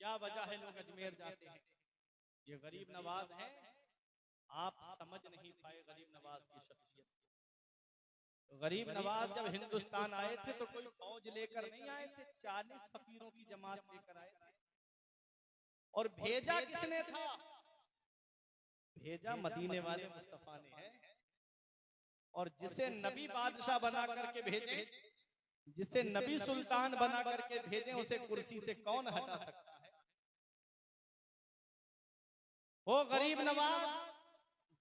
क्या वजह है लोग अजमेर जाते हैं? ये गरीब नवाज है। आप समझ नहीं पाए गरीब नवाज की शख्सियत। गरीब नवाज जब हिंदुस्तान आए थे तो कोई फौज लेकर नहीं आए थे, 40 फकीरों की जमात लेकर आए थे। और भेजा किसने था? भेजा मदीने वाले मुस्तफा ने है। और जिसे नबी बादशाह बना करके भेजे, जिसे नबी सुल्तान बना करके भेजे, उसे कुर्सी से कौन हटा सकता है? वो गरीब नवाज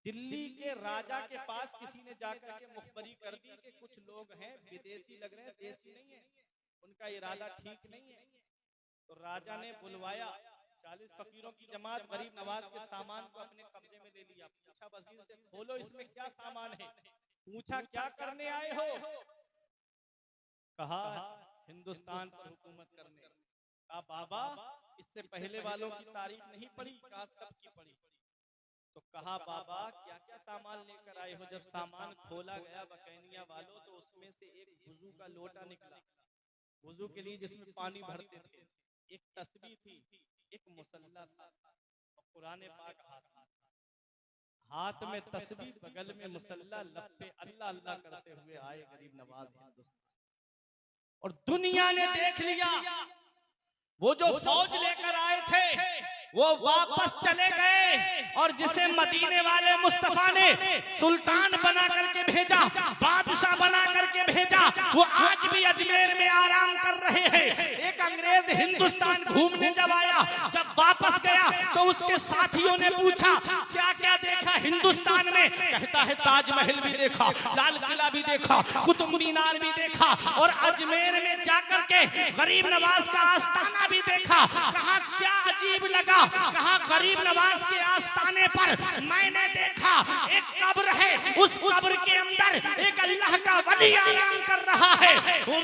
दिल्ली के राजा के पास किसी ने जाकर के मुखबरी कर दी कि कुछ लोग हैं विदेशी लग रहे हैं, देसी नहीं है, उनका इरादा ठीक नहीं है। तो राजा ने बुलवाया 40 फकीरों की जमात, गरीब नवाज के सामान को अपने कब्जे में ले लिया। पूछा वजीर से, खोलो इसमें क्या सामान है? पूछा क्या करने आए हो? कहा हिंदुस्तान पर हुकूमत करने। कहा बाबा इससे पहले वालों की तारीफ नहीं पढ़ी? कहा सबकी पढ़ी। तो कहा बाबा क्या क्या सामान लेकर आए हो? जब सामान खोला गया बकैनिया वालों, तो उसमें से एक वुजू का लोटा निकला, वुजू के लिए जिसमें पानी भरते थे, एक तस्बीह थी, एक मुसल्ला था, और कुरान पाक हाथ में तस्बीह, बगल में मुसल्ला, लब पे अल्लाह अल्लाह करते हुए आए गरीब नवाज हिंदुस्तान। और दुनिया ने देख लिया वो जो फौज लेकर आए थे वो वापस चले गए, और जिसे मदीने वाले मुस्तफा ने सुल्तान बना करके भेजा, बादशाह बना करके भेजा, वो आज भी अजमेर में आराम कर रहे हैं। एक अंग्रेज हिंदुस्तान घूमने जब आया, जब वापस गया तो उसके साथियों ने पूछा क्या क्या देखा हिंदुस्तान में? कहता है ताजमहल भी देखा, लाल किला भी देखा, कुतुब मीनार भी देखा, और अजमेर में जाकर के गरीब नवाज का आस्थाना भी देखा। कहा क्या अजीब लगा? कहा गरीब नवाज के आस्थाने पर मैंने देखा एक कब्र है, उस कब्र के अंदर एक अल्लाह का वली आराम कर रहा है, वो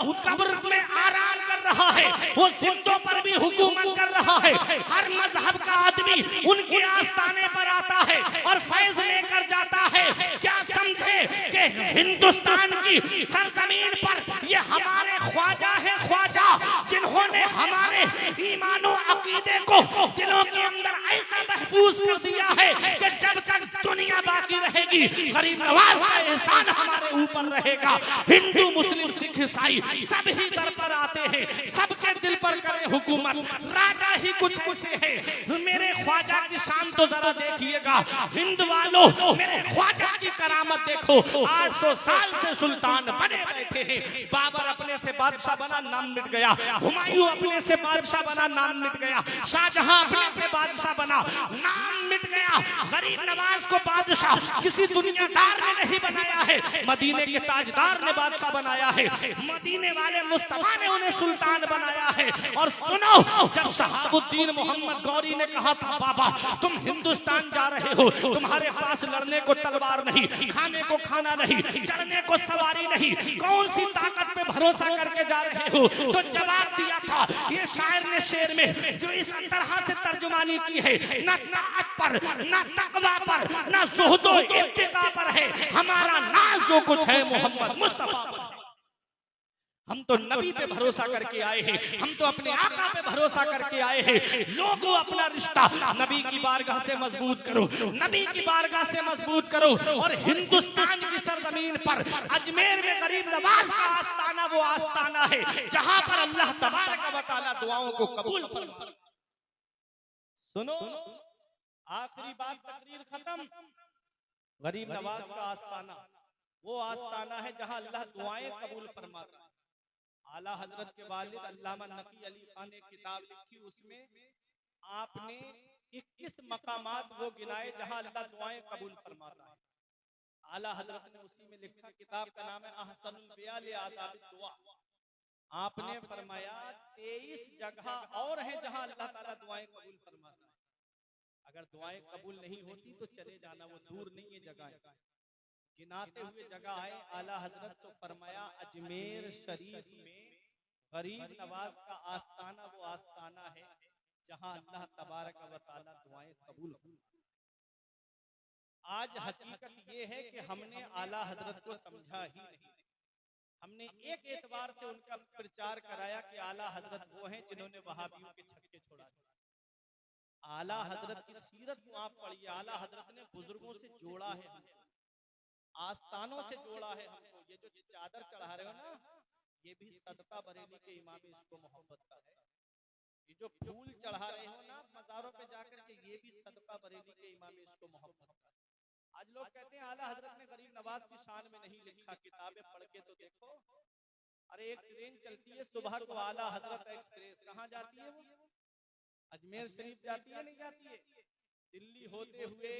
उस कब्र में आराम कर रहा है, वो जिंदों पर भी हुकूमत कर रहा है। हर मजहब का आदमी उनके आस्थाने पर आता है और फैज लेकर जाता है। क्या समझे कि हिंदुस्तान की सरजमीन पर ये हमारे ख्वाजा है, ख्वाजा जिन्होंने हमारे ईमानो अकीदे को दिलों के अंदर ऐसा महफूज कर दिया है कि जब तक दुनिया बाकी रहेगी गरीब नवाज का एहसान हमारे ऊपर रहेगा। हिंदू मुस्लिम सिख ईसाई सब ही दर पर आते हैं, सबके दिल पर करे हुकूमत। राजा ही कुछ ऐसे हैं। मेरे ख्वाजा की शान तो जरा देखिएगा हिंद वालों, मेरे ख्वाजा की करामत देखो। 800 साल से सुल्तान बने बैठे हैं। बाबर अपने से बादशाह बना, नाम मिट गया। हुमायूं अपने से बादशाह बना, नाम मिट गया। शाहजहां अपने से बादशाह बना, नाम मिट गया। गरीब नवाज को बादशाह किसी दुनियादार ने नहीं बनाया है, मदीने के ताजदार ने बादशाह बनाया है। मदीने वाले मुस्तफा ने उन्हें सुल्तान बनाया है। और सुनो, जब शहाबुद्दीन मोहम्मद गौरी ने कहा था बाबा तुम हिंदुस्तान जा रहे हो, तुम्हारे पास लड़ने को तलवार नहीं, खाने को खाना नहीं, चढ़ने को सवारी नहीं, कौन सी ताकत पे भरोसा करके जा रहे हो? तो जवाब दिया था ये शायर ने शेर में जो इस तरह से तर्जुमानी की है, न ताकत पर, न तकवा पर, न ज़ुहदो इत्तिका पर है, हमारा नाज जो कुछ है मोहम्मद मुस्तफा पर। हम तो नबी पे भरोसा करके आए हैं, हम तो अपने आका पे भरोसा करके आए हैं। लोगों अपना रिश्ता नबी की बारगाह से मजबूत करो, नबी की बारगाह से मजबूत करो। और हिंदुस्तान की सरजमीन पर अजमेर में गरीब नवाज का आस्थाना वो आस्थाना है जहां पर अल्लाह तबारक व तआला दुआओं को कबूल फरमाता है। सुनो, आखिरी बात, तकरीर खत्म। गरीब नवाज का आस्थाना वो आस्थाना है जहां अल्लाह दुआएं कबूल फरमाता है। आला हजरत के वालिद अल्लामा नकी अली खान ने किताब लिखी, उसमें आपने 21 मकामात वो गिनाए जहां अल्लाह दुआएं कबूल फरमाता है। आला हजरत ने उसी में लिखा, किताब का नाम है अहसनुल बयान ले आदाब दुआ। आपने फरमाया 23 जगह और है जहां अल्लाह ताला दुआएं कबूल फरमाता है। अगर दुआएं कबूल नहीं होती तो चले जाना, वो दूर नहीं है जगह। गिनाते हुए जगह आए आला हजरत तो फरमाया अजमेर शरीफ में गरीब नवाज का आस्थाना वो आस्थाना है जहां अल्लाह तबारक व तआला दुआएं कबूल फरमाता है। आज हकीकत ये है कि हमने आला हजरत को समझा ही नहीं, हमने एक एतबार से उनका प्रचार कराया कि आला हजरत वो हैं जिन्होंने वहाबियों के छक्के छोड़ा दिए। आला हजरत की सीरत को आप पढ़िए, आला हजरत ने बुजुर्गों से जोड़ा है हमको, आस्थानों से जोड़ा है हमको। ये जो चादर चढ़ा रहे हो ना, ये भी सदका बरेली के इमाम इश्क मोहब्बत का है। ये जो फूल चढ़ा रहे हो ना मज़ारों पे जाकर के, ये भी सदका बरेली के इमाम इश्क मोहब्बत का है। आज लोग कहते हैं आला हजरत ने गरीब नवाज की शान में नहीं लिखा, किताबें पढ़ के तो देखो। अरे एक ट्रेन चलती है सुबह को, आला हजरत एक्सप्रेस, कहाँ जाती है वो? अजमेर शरीफ जाती है, नहीं जाती है? दिल्ली होते हुए,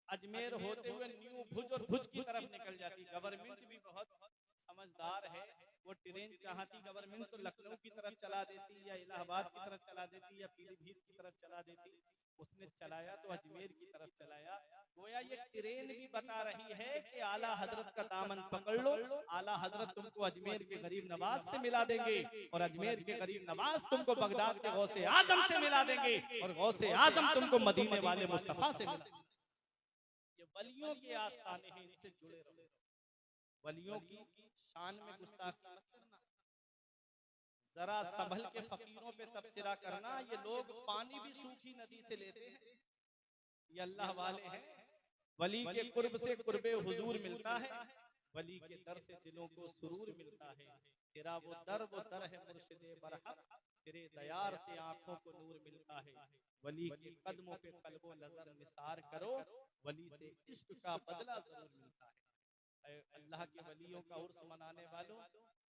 अजमेर होते हुए न्यू भुज और भुज की तरफ निकल जाती। गवर्नमेंट भी बहुत समझदार है, वो ट्रेन चाहती गवर्नमेंट तो लखनऊ की तरफ चला देती, या इलाहाबाद की तरफ चला देती, या पीलीभीत की तरफ चला देती। उसने चलाया तो अजमेर की तरफ चलाया। गोया ये ट्रेन भी बता रही है कि आला हजरत का दामन पकड़ लो, आला हजरत तुमको अजमेर के गरीब नवाज से मिला देंगे, और अजमेर के गरीब नवाज तुमको बगदाद के गौसे आजम से मिला देंगे, और गौसे आजम तुमको मदीने वाले मुस्तफा से मिला देंगे। ये वलियों के आस्थाने हैं, इनसे जुड़े रहो। वलियों की शान में गुस्ताखी मत करना, जरा संभल के फकीरों पे तबसरा करना। ये लोग पानी भी सूखी नदी से लेते हैं, ये अल्लाह वाले हैं। वली के कुर्ब से कुर्बे हुजूर मिलता है, वली के दर से दिलों को सुरूर मिलता है। तेरा वो दर है मुर्शिदे बरहक, तेरे दयार से आंखों को नूर मिलता है। वली के कदमों पे कल्बो नजर निसार करो, वली से इश्क का बदला जरूर मिलता है। अल्लाह के वलियों का उर्स मनाने वालों,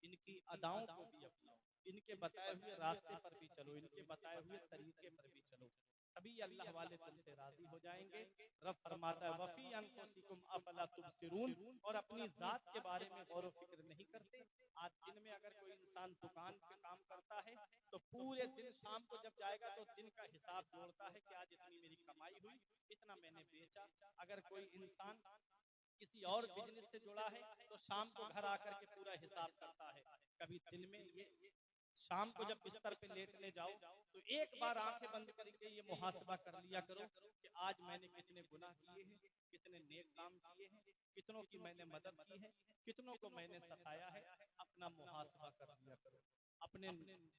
इनकी अदाओं को भी अपनाओ, इनके बताए हुए रास्ते पर भी चलो, इनके बताए हुए तरीके पर भी चलो, तभी अल्लाह वाले तुमसे राजी हो जाएंगे। रब फरमाता है वफी अनफुसिकुम अफला तुबसिरून, और अपनी जात के बारे में गौर फिक्र नहीं करते। आज दिन में अगर कोई इंसान दुकान पे काम करता है तो पूरे दिन शाम को जब जाएगा तो दिन का हिसाब जोड़ता है कि आज इतनी मेरी कमाई हुई, इतना मैंने बेचा। अगर कोई इंसान किसी और बिजनेस से जुड़ा है तो शाम को घर आकर के पूरा हिसाब करता है। कभी दिन में ये शाम को जब बिस्तर पे लेटने जाओ तो एक बार आंखें बंद करके ये मुहासबा कर लिया करो कि आज मैंने कितने गुनाह किए हैं, कितने नेक काम किए हैं, कितनों की मैंने मदद की है, कितनों को मैंने सताया है। अपना मुहासबा कर लिया करो, अपने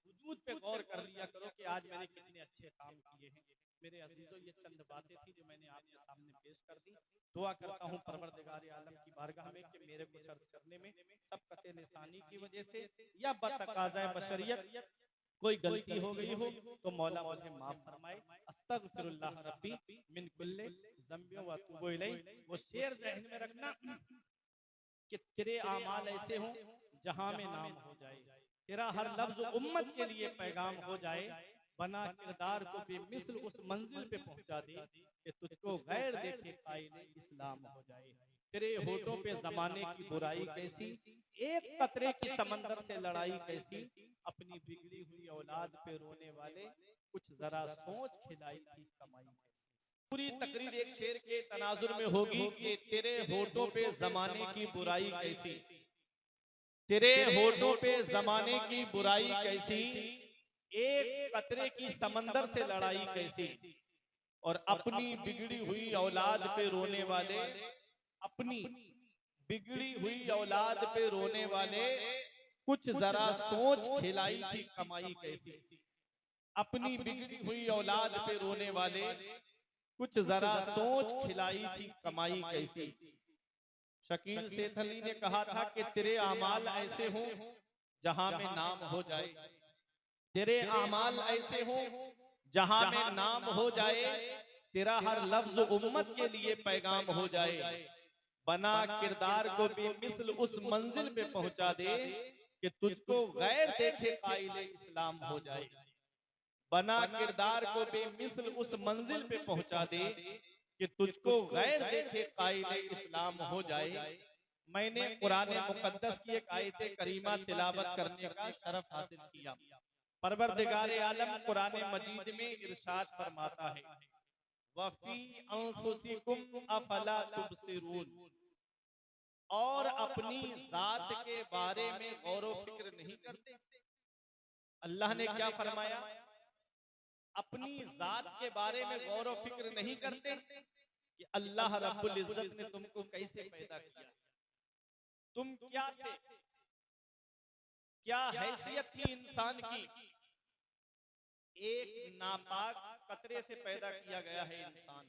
वजूद पे गौर कर लिया करो कि आज मैंने कितने अच्छे काम किए हैं। मेरे अजीजों, ये चंद बातें थी जो मैंने आपके सामने पेश कर दी। दुआ करता हूँ परवरदिगार आलम की बारगाह में कि मेरे को अर्ज करने में सबकते लिसानी की वजह से या बतकाज़ाए बशरियत कोई गलती हो गई हो तो मौला मुझे माफ फरमाए। अस्तगफिरुल्लाह रब्बी मिन कुल्ले ज़ंबि व अतूबु इलैह। वो शेर ज़हन में रखना कि तेरे आमाल ऐसे हों जहां में नाम हो जाए, तेरा हर लफ्ज उम्मत के लिए पैगाम हो जाए। बना किरदार को बेमिसल उस मंजिल पे पहुंचा दे कि तुझको गैर देखे कायले इस्लाम हो जाए। तेरे होठों पे जमाने की बुराई कैसी, एक कतरे की समंदर से लड़ाई कैसी, अपनी बिगड़ी हुई औलाद पे रोने वाले कुछ जरा सोच खिलाई थी कमाई कैसी। पूरी तकरीर एक शेर के तनाजुर में होगी कि तेरे होठों पे जमाने की बुराई कैसी, तेरे होठों पे जमाने की बुराई कैसी, एक कतरे की समंदर से लड़ाई कैसी, और अपनी बिगड़ी हुई औलाद पे रोने वाले, अपनी बिगड़ी हुई औलाद पे रोने वाले कुछ जरा सोच खिलाई थी कमाई कैसी। अपनी बिगड़ी हुई औलाद पे रोने वाले कुछ जरा सोच खिलाई थी कमाई कैसी। शकील सेठली ने कहा था कि तेरे आमाल ऐसे हों जहां में नाम हो जाए, तेरे आमाल ऐसे हों जहां में नाम हो जाए, तेरा हर लफ्ज उम्मत के लिए पैगाम हो जाए। बना किरदार को बेमिसल उस मंजिल पे पहुंचा दे कि तुझको गैर देखे कायले इस्लाम हो जाए। बना किरदार को बेमिसल उस मंजिल पे पहुंचा दे कि तुझको गैर देखे कायले इस्लाम हो जाए। मैंने कुरान मुकद्दस की एक आयत करीमा तिलावत करने का शरफ हासिल किया। परवरदिगार आलम कुरान मजीद में इरशाद फरमाता है वफी अंफुसिकुम अफला तुबसिरून, और अपनी जात के बारे में गौर फिक्र नहीं करते। अल्लाह ने क्या फरमाया? अपनी जात के बारे में गौर फिक्र नहीं करते कि अल्लाह रब्बुल इज्जत ने तुमको कैसे पैदा किया, तुम क्या थे, क्या हैसियत थी इंसान की, एक नापाक कतरे से पैदा किया गया है इंसान।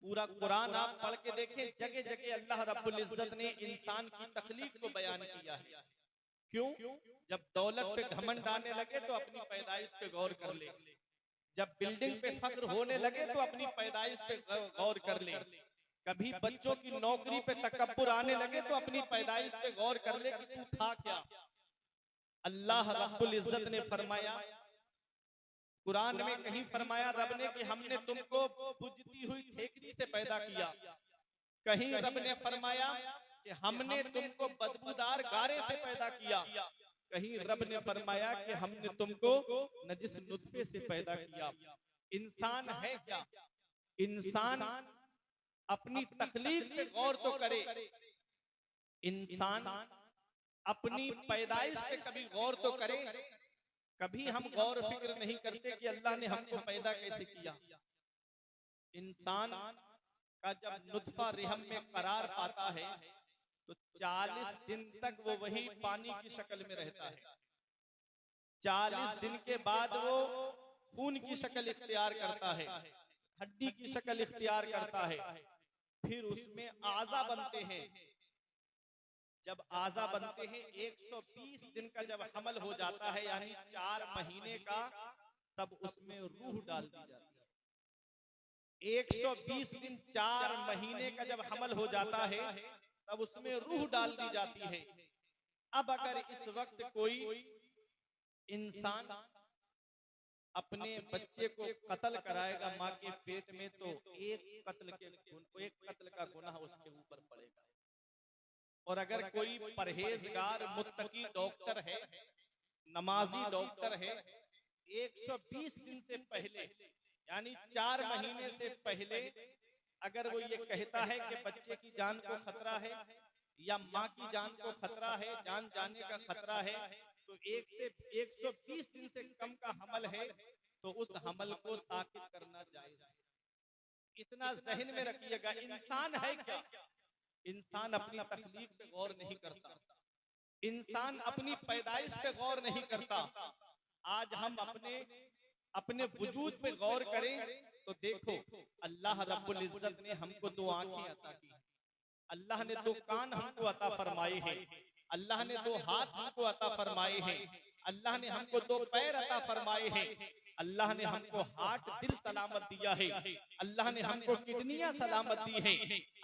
पूरा कुरान आप पढ़ के देखें, जगह जगह अल्लाह रब्बुल इज्जत ने इंसान की तखलीक को बयान किया है। क्यों? जब दौलत पे घमंड आने लगे तो अपनी पैदाइश पे गौर कर ले, जब बिल्डिंग पे फख्र होने लगे तो अपनी पैदाइश पे गौर कर ले, कभी बच्चों की नौकरी पे तकब्बुर आने लगे तो अपनी पैदाइश पे गौर कर ले कि तू था क्या। अल्लाह रब्बुल इज्जत ने फरमाया, कुरान में कहीं फरमाया रब ने कि हमने तुमको बुझती हुई ठेकरी से पैदा किया, कहीं रब ने फरमाया कि हमने तुमको बदबूदार गारे से पैदा किया, कहीं रब ने फरमाया कि हमने तुमको नजिस नुत्फे से पैदा किया। इंसान है क्या? इंसान अपनी तखलीक पे गौर तो करे, इंसान अपनी पैदाइश पे कभी गौर तो करे। कभी हम गौर फिक्र नहीं करते कि अल्लाह ने हमको पैदा कैसे किया। इंसान का जब नुत्फा रहम में करार पाता है तो 40 दिन तक वो वही पानी की शक्ल में रहता है। 40 दिन के बाद वो खून की शक्ल इख्तियार करता है, हड्डी की शक्ल इख्तियार करता है, फिर उसमें आज़ा बनते हैं। जब आज़ा बनते हैं 120 दिन का जब हमल हो जाता है, यानी 4 महीने का, तब उसमें रूह डाल दी जाती है। 120 दिन 4 महीने का जब हमल हो जाता है तब उसमें रूह डाल दी जाती है। अब अगर इस वक्त कोई इंसान अपने बच्चे को कत्ल कराएगा माँ के पेट में, तो एक कत्ल का गुनाह उसके ऊपर पड़ेगा। और अगर कोई परहेजगार मुत्तकी डॉक्टर है, नमाजी डॉक्टर है, 120 दिन से पहले यानी 4 महीने से पहले अगर वो ये कहता है कि बच्चे की जान को खतरा है या माँ की जान को खतरा है, जान जाने का खतरा है, तो 120 दिन से कम का हमल है तो उस हमल को साकित करना जायज है। इतना ज़हन में रखिएगा। इंसान है क्या? इंसान अपनी तखलीक पे गौर नहीं करता, इंसान अपनी पैदाइश पे गौर नहीं करता। आज हम अपने वजूद पे गौर करें तो देखो, अल्लाह रब्बुल इज्जत ने हमको 2 आंखें अता की, अल्लाह ने 2 कान हमको अता फरमाए हैं, अल्लाह ने 2 हाथ हमको अता फरमाए हैं, अल्लाह ने हमको 2 पैर अता फरमाए हैं, अल्लाह ने हमको हार्ट दिल सलामत दिया है, अल्लाह ने हमको किडनियां सलामत दी है,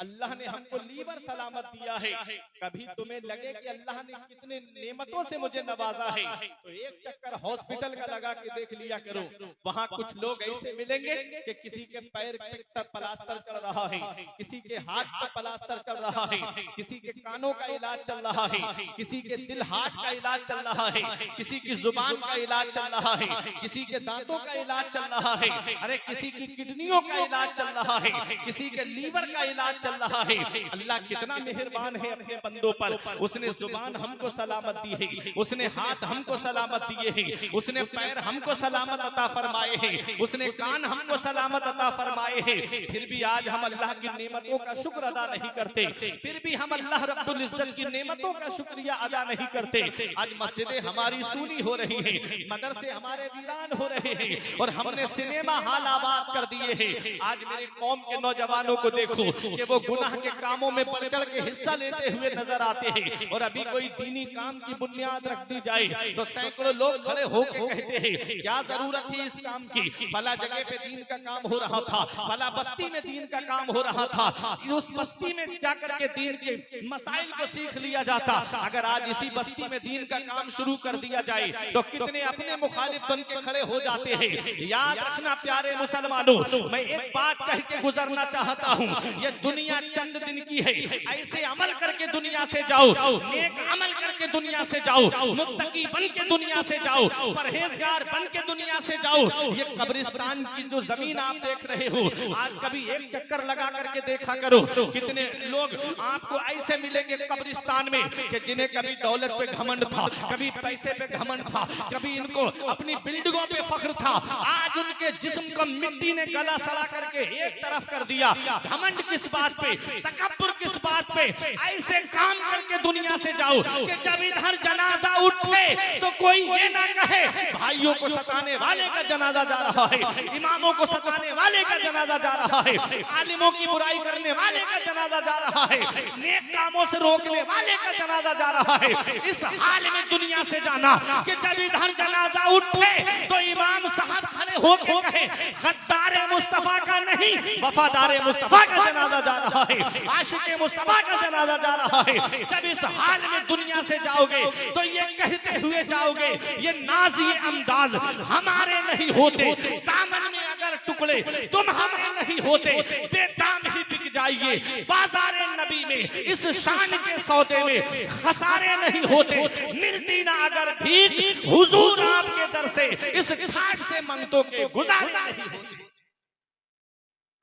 अल्लाह ने हमको लीवर सलामत दिया है। कभी तुम्हें लगे कि अल्लाह ने कितने नेमतों से मुझे नवाजा है, तो एक चक्कर हॉस्पिटल का लगा के देख लिया करो। वहाँ कुछ लोग ऐसे मिलेंगे कि किसी के पैर पे प्लास्टर चल रहा है, किसी के हाथ पर प्लास्टर चल रहा है, किसी के कानों का इलाज चल रहा है, किसी के दिल हार्ट का इलाज चल रहा है, किसी की जुबान का इलाज चल रहा है, किसी के दांतों का इलाज चल रहा है, अरे किसी की किडनियों का इलाज चल रहा है, किसी के लीवर का इलाज चल रहा है। अल्लाह कितना मेहरबान है अपने बंदों पर। उसने जुबान हमको सलामत दी है, उसने हाथ हमको सलामत दिए हैं, उसने पैर हमको सलामत अता फरमाए हैं, उसने कान हमको सलामत अता फरमाए हैं। फिर भी आज हम अल्लाह की नेमतों का शुक्र अदा नहीं करते, फिर भी हम अल्लाह रब्बुल इज्जत की नेमतों का शुक्रिया अदा नहीं करते। आज मस्जिदें हमारी सूनी हो रही हैं, मदरसे हमारे वीरान हो रहे हैं और हमने सिनेमा हाल आबाद कर दिए हैं। आज मेरी कौम के नौजवानों को देखो कि वो गुनाह के कामों में बढ़ चढ़ के हिस्सा लेते हुए नजर आते हैं, और अभी कोई दीनी काम की बुनियाद रख दी जाए तो सैकड़ों लोग खड़े होकर कहते हैं क्या जरूरत थी इस काम की, फला जगह पे दीन का काम हो रहा था, फला बस्ती में दीन का काम हो रहा था, उस बस्ती में जाकर के दीन के मसाइल को सीख लिया जाता। अगर आज इसी बस्ती में दीन का काम शुरू कर दिया जाए तो कितने अपने मुखालिफ बन के खड़े हो जाते हैं। याद रखना प्यारे मुसलमानों, मैं एक बात कह के गुजरना चाहता हूँ, ये दुनिया चंद दिन की है। ऐसे अमल करके दुनिया से जाओ, नेक अमल करके दुनिया से जाओ, मुत्तकी बन के दुनिया से जाओ, परहेजगार बन के दुनिया से जाओ। ये कब्रिस्तान की जो जमीन आप देख रहे हो, आज कभी एक चक्कर लगा करके देखा करो, कितने लोग आपको ऐसे मिलेंगे कब्रिस्तान में कि जिन्हें कभी दौलत पे घमंड था, कभी पैसे पे घमंड था, कभी इनको अपनी बिल्डिंगों पे फख्र था, आज उनके जिस्म को मिट्टी ने गला सड़ा करके एक तरफ कर दिया। घमंड किस बात पे, तकब्बुर किस बात पे? ऐसे काम करके दुनिया से जाओ कि जब इधर जनाजा उठे तो कोई ये ना कहे भाइयों को सताने वाले का जनाजा जा रहा है, इमामों को सताने वाले का जनाजा जा रहा है, आलिमों की बुराई करने वाले का जनाजा जा रहा है, नेक कामों से रोकने वाले का जनाजा जा रहा है। इस हाल में दुनिया से जाना कि जब इधर जनाजा उठे तो इमाम साहब खड़े होकर कहे गद्दार मुस्तफा का नहीं, वफादार मुस्तफा का जनाजा जा रहा है, आशिक मुस्तफा का जनाजा जा रहा है। जब इस हाल में दुनिया से जाओगे तो ये कहते हुए जाओगे ये नाज ये अंदाज हमारे नहीं होते, दामन में अगर टुकड़े तुम हमें नहीं होते, बेदाम ही बिक जाइए बाजार नबी में, इस शान के सौदे में खसारे नहीं होते, मिलती ना अगर भीख हुजूर आपके दर से, इस घाट से मंगतों के गुजारे नहीं होते।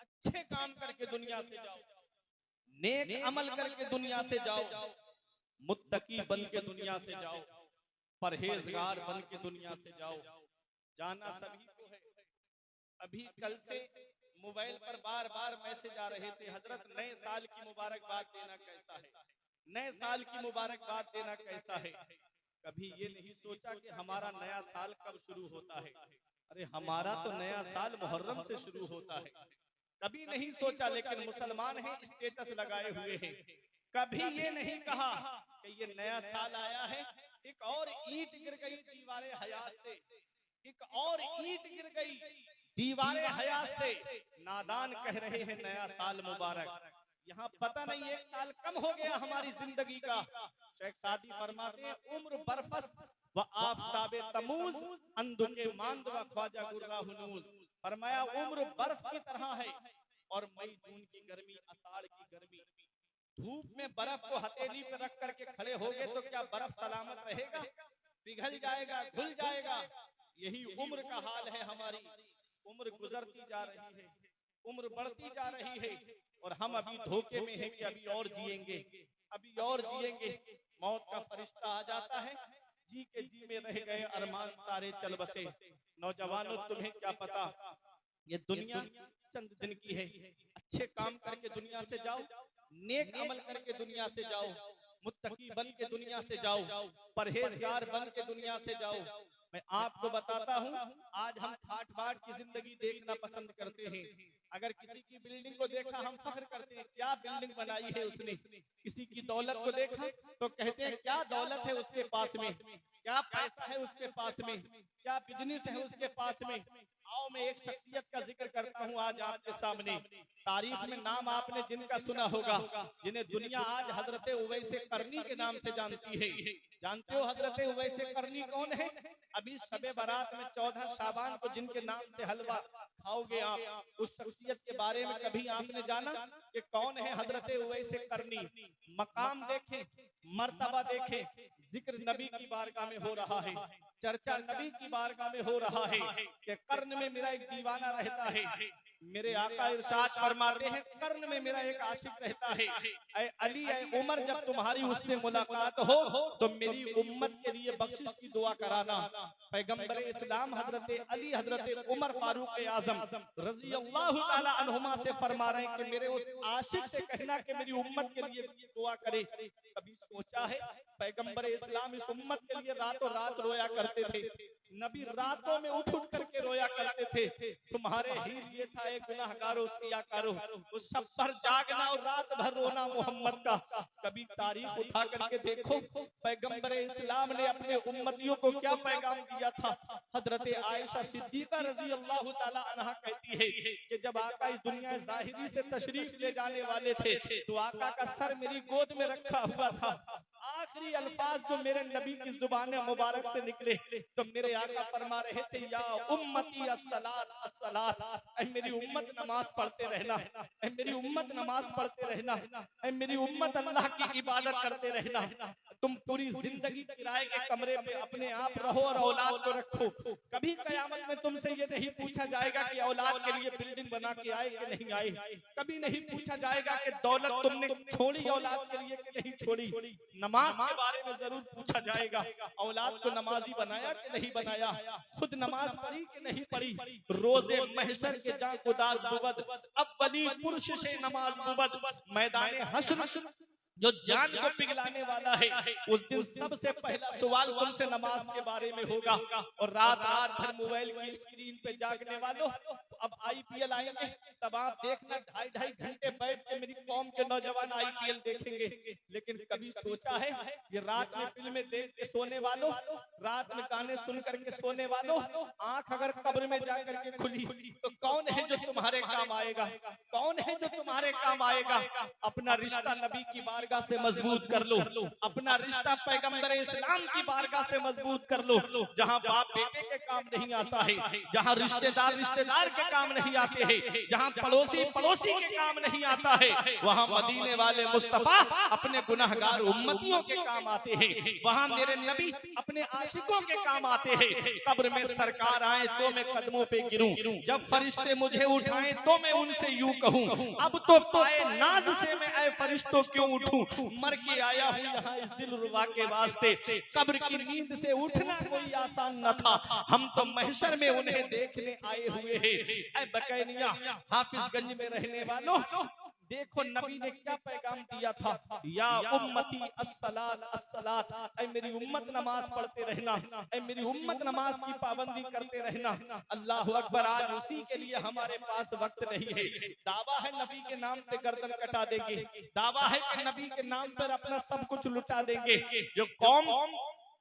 अच्छे काम करके दुनिया से जाओ, नेक अमल करके दुनिया से जाओ, मुत्तकी बन के दुनिया से जाओ, परहेजगार बन के दुनिया से जाओ। जाना सभी को है। अभी कल से मोबाइल पर बार बार मैसेज आ रहे थे, हजरत नए साल की मुबारकबाद देना कैसा है, नए साल की मुबारकबाद देना कैसा है। कभी ये नहीं सोचा कि हमारा नया साल कब शुरू होता है? अरे हमारा तो नया साल मुहर्रम से शुरू होता है। कभी नहीं सोचा, लेकिन मुसलमान हैं, स्टेटस लगाए हुए हैं। कभी ये नहीं कहा कि ये नया साल आया है, एक और ईंट गिर गई दीवारे हयात से, एक और ईंट गिर गई दीवारे हयात से, नादान कह रहे हैं नया साल मुबारक। यहाँ पता नहीं एक साल कम हो गया हमारी जिंदगी का। शेख सादी फरमाते हैं उम्र बरफस व आफताबे तमूज अंदुके मांद व ख्वाजा गुर्रा हुनूज। फरमाया उम्र बर्फ की तरह है और मई जून की गर्मी, आषाढ़ की गर्मी। धूप में बर्फ को हथेली पर रख करके खड़े हो गए तो क्या बर्फ सलामत रहेगा? पिघल जाएगा, घुल जाएगा। यही उम्र का हाल है हमारी। उम्र गुजरती जा रही है, उम्र बढ़ती जा रही है और हम अभी धोखे में हैं कि अभी और जिएंगे, अभी और जिएंगे। मौत का फरिश्ता आ जाता है, जी के जी में रह गए अरमान सारे चल बसे। नौजवानों तुम्हें क्या पता, ये दुनिया चंद दिन की है। अच्छे काम करके दुनिया से जाओ, नेक अमल करके दुनिया से जाओ, मुत्तकी बन के दुनिया से जाओ, परहेजगार बन के दुनिया से जाओ। मैं आपको बताता हूँ, आज हम ठाट बाट की जिंदगी देखना पसंद करते हैं। अगर किसी की बिल्डिंग को देखा हम फख्र करते हैं, क्या बिल्डिंग बनाई है उसने। किसी की दौलत को देखा तो कहते हैं क्या दौलत है उसके पास में, क्या पैसा है उसके पास में, क्या बिजनेस है उसके पास में। आओ मैं एक शख्सियत का जिक्र करता हूँ आज आपके सामने। तारीख में नाम आपने जिनका सुना होगा, जिन्हें दुनिया आज हजरत उवैस करनी के नाम से जानती है। जानते हो हजरत उवैस करनी कौन है? अभी शबे बारात में 14 शाबान को जिनके नाम से हलवा खाओगे आप, उस शख्सियत के बारे में कभी आपने जाना कि कौन है हजरत उवैस करनी? मकाम देखें, मर्तबा देखें, जिक्र नबी की बारगाह में हो रहा है, चर्चा नबी की बारगाह में हो रहा है कि कर्न में मेरा एक दीवाना रहता है। मेरे आका इरशाद फरमाते हैं कर्न में मेरा एक आशिक रहता है। ऐ अली ऐ उमर, जब तुम्हारी उससे मुलाकात हो तो मेरी उम्मत के लिए बख्शिश की दुआ कराना। पैगंबर इस्लाम हजरत अली हजरत उमर फारूक आजम रजी अल्लाह ताला अन्हुमा से फरमा रहे हैं कि मेरे उस आशिक से कहना कि मेरी उम्मत के लिए दुआ करे। कभी सोचा है पैगंबर इस्लाम इस उम्मत के लिए रातों रात रोया करते थे? नबी रातों में उठ उठ करके रोया करते थे। तुम्हारे ही लिए था एक गुनाहगारो सियाकारो, उस सब पर जागना और रात भर रोना मोहम्मद का। कभी तारीख उठा करके देखो पैगंबर इस्लाम ने अपने उम्मतियों को क्या पैगाम दिया था। हजरत आयशा सिद्दीका रजी अल्लाह ताला अन्हा कहती है कि जब आका इस दुनिया ज़ाहिरी से तशरीफ ले जाने वाले थे तो आका का सर मेरी गोद में रखा हुआ था। आखिरी अल्फाज जो मेरे नबी की जुबान मुबारक से निकले तो मेरे आका फरमा रहे थे या उम्मती अस्सलात अस्सलात, ऐ मेरी उम्मत नमाज पढ़ते रहना, ऐ मेरी उम्मत नमाज पढ़ते रहना, ऐ मेरी उम्मत अल्लाह की इबादत करते रहना। तुम पूरी जिंदगी किराए के कमरे पे अपने आप रहो और औलाद को रखो। कभी कयामत में तुमसे ये नहीं पूछा जाएगा कि औलाद के लिए बिल्डिंग बना के आए कि नहीं आए। कभी नहीं पूछा जाएगा कि दौलत तुमने छोड़ी औलाद के लिए कि नहीं छोड़ी। नमाज के बारे में जरूर पूछा जाएगा, औलाद को नमाजी बनाया कि नहीं बनाया, खुद नमाज पढ़ी कि नहीं पढ़ी। रोजे महशर के जा उदास बुबद, अब बनी पुरुष से नमाज बुबद, मैदान हश्र जो जान को पिघलाने वाला है, उस दिन सबसे पहला सवाल तुमसे नमाज के बारे में होगा। और रात रात भर मोबाइल की स्क्रीन पे जागने वालों, अब IPL आएंगे तब आप देखना 2.5 घंटे बैठ के मेरी कौम के नौजवान IPL देखेंगे। लेकिन कभी सोचा है ये रात में फिल्में देख के सोने वालों, रात में गाने सुन करके सोने वालों, आंख अगर कब्र में जाकर के खुली तो कौन है जो तुम्हारे काम आएगा, कौन है जो तुम्हारे काम आएगा। अपना रिश्ता नबी की बारगाह से मजबूत कर लो, अपना रिश्ता पैगंबर इस्लाम की बारगाह से मजबूत कर लो। जहां बाप बेटे के काम नहीं आता है, जहां रिश्तेदार रिश्तेदार के काम नहीं आते हैं, जहां पड़ोसी पड़ोसी के काम नहीं आता है, वहां मदीने वाले मुस्तफा अपने गुनाहगार उम्मतियों के काम आते हैं। वहां मेरे नबी अपने आशिकों के काम आते हैं। कब्र में सरकार आए तो मैं कदमों पे गिरूं, जब फरिश्ते मुझे उठाएं तो मैं उनसे यूं कहूं, अब तो पाए नाज से मैं ऐ फरिश्तों क्यों उठूं, मर के आया हूं यहाँ इस दिल रुबा के वास्ते। कब्र की नींद से उठना कोई आसान न था, हम तो महशर में उन्हें देखने आए हुए हैं। ऐ बकैनिया हाफिजगंज में रहने वालों, देखो नबी ने क्या पैगाम दिया था, या उम्मती अस्सलात अस्सलात, ऐ मेरी उम्मत नमाज पढ़ते रहना, ऐ मेरी उम्मत नमाज की पाबंदी करते रहना। अल्लाह अकबर। आज उसी के लिए हमारे पास वक्त नहीं है। दावा है नबी के नाम पे गर्दन कटा देंगे, दावा है कि नबी के नाम पर अपना सब कुछ लुटा देंगे। जो कौम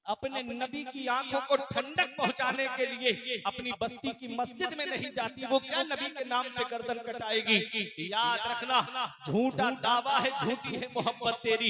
अपने नबी की आंखों को ठंडक पहुंचाने के लिए अपनी बस्ती की मस्जिद में नहीं जाती, वो क्या नबी के नाम पे गर्दन कटाएगी। याद रखना, झूठा दावा है, झूठी है मोहब्बत तेरी।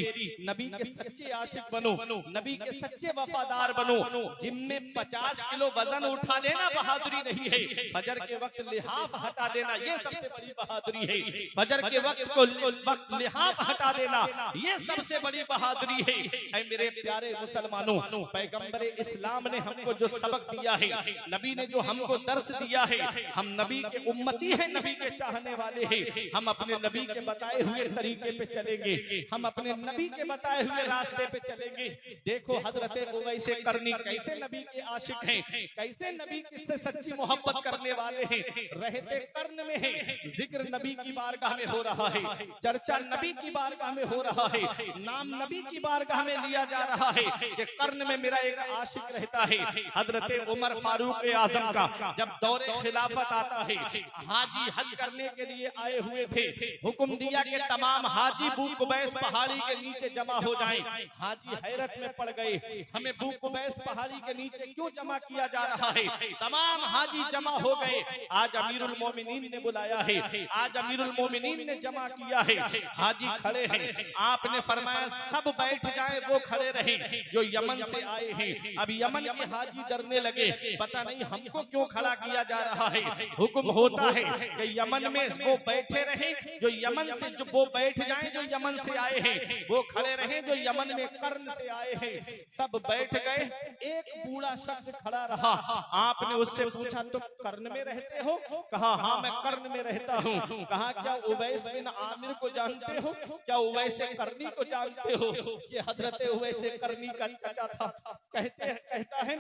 नबी के सच्चे आशिक बनो, नबी के सच्चे वफादार बनो। जिम में 50 किलो वजन उठा लेना बहादुरी नहीं है, फजर के वक्त लिहाफ हटा देना ये सबसे बड़ी बहादुरी है। फजर के वक्त लिहाफ हटा देना ये सबसे बड़ी बहादुरी है। ऐ मेरे प्यारे मुसलमानों, पैगंबर इस्लाम ने हमको जो सबक दिया है, नबी ने जो हमको दर्स दिया है, हम नबी के उम्मती हैं, नबी के चाहने वाले हैं। हम अपने नबी के बताए हुए तरीके पे चलेंगे, हम अपने नबी के बताए हुए रास्ते पे चलेंगे। देखो हजरत उवैस करनी कैसे नबी के आशिक हैं, कैसे नबी से सच्ची मोहब्बत करने वाले हैं। रहते कर्न में है, जिक्र नबी की बारगाह में हो रहा है, चर्चा नबी की बारगाह में हो रहा है, नाम नबी की बारगाह में लिया जा रहा है कि कर्न में मेरा एक आशिक रहता है। हजरत उमर फारूक आजम का जब दौरे खिलाफत आता है, हाजी हज करने के लिए आए हुए थे, हुक्म दिया कि तमाम हाजी बू कुबैस पहाड़ी के नीचे जमा हो जाएं। हाजी हैरत में पड़ गए, हमें बू कुबैस पहाड़ी के नीचे क्यों जमा किया जा रहा है। तमाम हाजी जमा हो गए। आज अमीरुल मोमिनीन ने बुलाया है, आज अमीरुल मोमिनीन ने जमा किया है। हाजी खड़े हैं, आपने फरमाया सब बैठ जाएं, वो खड़े रहे जो यमन से आए हैं। अब यमन के हाजी डरने लगे, पता नहीं हमको क्यों खड़ा किया जा रहा है। हुक्म होता है कि यमन में वो बैठे रहे जो यमन से, जो वो बैठ जाएं जो यमन से आए हैं, वो खड़े रहे जो यमन में कर्न से आए हैं। सब बैठ गए, एक बूढ़ा शख्स खड़ा रहा। आपने उससे पूछा तुम कर्न में रहते हो? कहा हाँ मैं कर्न में रहता हूँ। कहा क्या उवैस बिन आमिर को जानते हो? क्या उवैस करनी को जानते हो? ये हजरत उवैस करनी का चाचा था। कहता है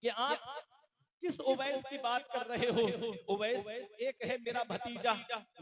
कि आप किस उवैस की बात कर रहे हो? उवैस एक है मेरा भतीजा,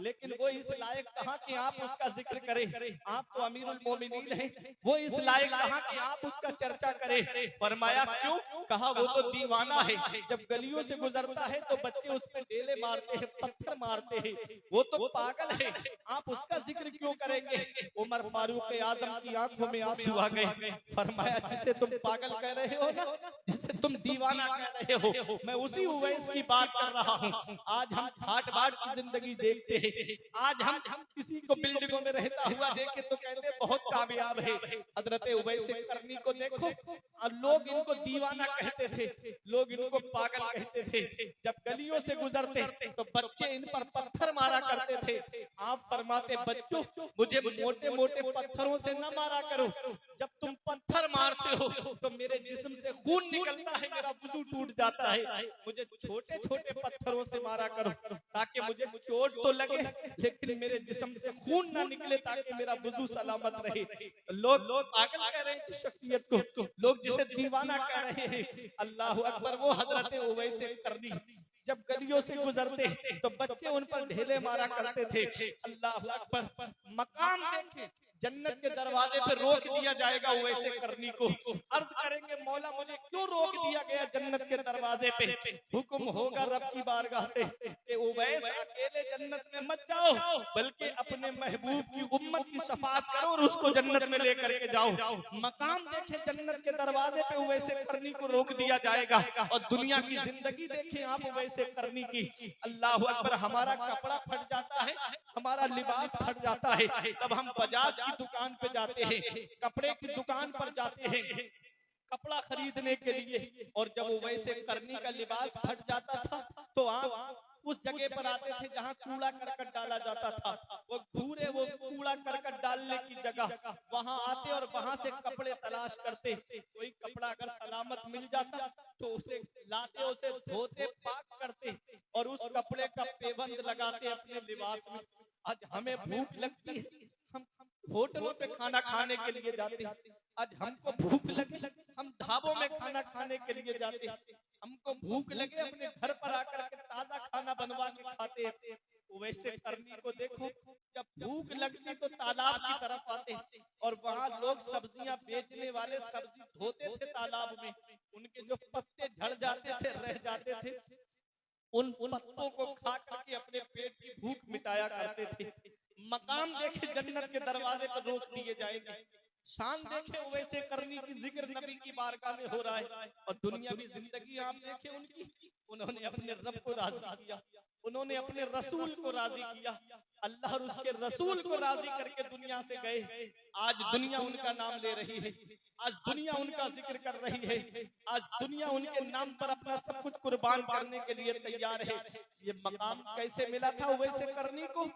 लेकिन वो इस लायक कहाँ कि आप उसका जिक्र करें। आप तो अमीरुल मोमिनीन हैं, वो इस लायक कहाँ कि आप उसका चर्चा करें। फरमाया क्यों? कहा वो तो दीवाना है, जब गलियों से गुजरता है तो बच्चे उस पर ढेले मारते हैं, पत्थर मारते हैं, वो तो पागल है, आप उसका जिक्र क्यों करेंगे? उमर फारूक आजम की आंखों में आंसू आ गए। फरमाया जिसे तुम पागल कह रहे हो ना, जिसे तुम दीवाना कह रहे हो, मैं उसी उवैस की बात कर रहा हूँ। आज हम ठाट बाट की जिंदगी देखते हैं, आज हम किसी को बिल्डिंगों में रहता हुआ देखे तो कहते बहुत कामयाब है। हजरत उवैस करनी को देखो, लोग इनको दीवाना कहते थे, लोग इनको पागल कहते थे। जब गलियों से गुजरते तो बच्चे इन पर पत्थर मारा करते थे। आप फरमाते बच्चों मुझे मोटे मोटे पत्थरों से न मारा करो, जब तुम पत्थर मारते हो तो मेरे जिस्म से खून निकलता है, मेरा वुजू टूट जाता है। मुझे छोटे छोटे पत्थरों से मारा करो ताकि मुझे चोट तो लगे लेकिन मेरे जिस्म से खून ना निकले, ताकि मेरा वुजू सलामत रहे। लोग पागल कह रहे हैं जिस शख्सियत को, लोग जिसे दीवाना कह रहे हैं। अल्लाह अकबर। वो हजरत उवैस करनी जब गलियों से गुजरते तो बच्चे उन पर ढेले मारा करते थे। अल्लाह अकबर। मकाम देखे, जन्नत के दरवाजे पे रोक दिया जाएगा उवैसे करनी को। अर्ज करेंगे मौला मुझे क्यों रोक दिया गया जन्नत के दरवाजे पे? हुक्म होगा रब की बारगाह से कि उवैस अकेले जन्नत में मत जाओ, बल्कि अपने महबूब की उम्मत की शफाअत करो और उसको जन्नत में लेकर के जाओ। मकाम देखे, जन्नत के दरवाजे पे उवैसे करनी को रोक दिया जाएगा। और दुनिया की जिंदगी देखें आप उवैसे करनी की। अल्लाह अकबर। हमारा कपड़ा फट जाता है, हमारा लिबास फट जाता है, तब हम बजाज की दुकान पे जाते हैं, कपड़े की दुकान पर जाते हैं कपड़ा खरीदने के लिए। और जब उवैसे करनी का लिबास फट जाता था तो आप उस जगह पर आते थे जहां कूड़ा करकट डाला जाता था। वो घूरे, वो कूड़ा करकट डालने की जगह, वहां आते और वहां से कपड़े तलाश करते। कोई कपड़ा अगर सलामत मिल जाता तो उसे लाते, उसे धोते, पाक करते और उस कपड़े का पेबंद लगाते अपने लिबास में। आज हमें भूख लगती है, हम होटलों पे खाना खाने के लिए जाते। आज हमको भूख लगे, हम ढाबों में खाना खाने के लिए जाते। हमको भूख लगे, अपने घर पर आकर के ताजा खाना बनवा के खाते। वैसे करनी को देखो, जब भूख लगती तो तालाब की तरफ आते और वहाँ लोग सब्जियां बेचने वाले सब्जी धोते थे तालाब में। उनके जो पत्ते झड़ जाते थे, रह जाते थे, उन पत्तों को खा करके अपने पेट की भूख मिटाया करते थे। मकाम देखे, जन्नत के दरवाजे पर रोक दिए जाएंगे। शान देखे वैसे करनी की, जिक्र नबी की बारगाह में हो रहा है। और दुनियावी जिंदगी आप देखे उनकी, उन्होंने अपने रब को राजी किया, उन्होंने अपने रसूल को राजी किया। अल्लाह और उसके रसूल को राजी करके दुनिया से गए। आज दुनिया उनका नाम ले रही है, आज दुनिया उनका जिक्र कर रही है, आज दुनिया उनके नाम पर अपना सब कुछ कुर्बान करने के लिए तैयार है। ये मकाम कैसे मिला था वैसे करनी को?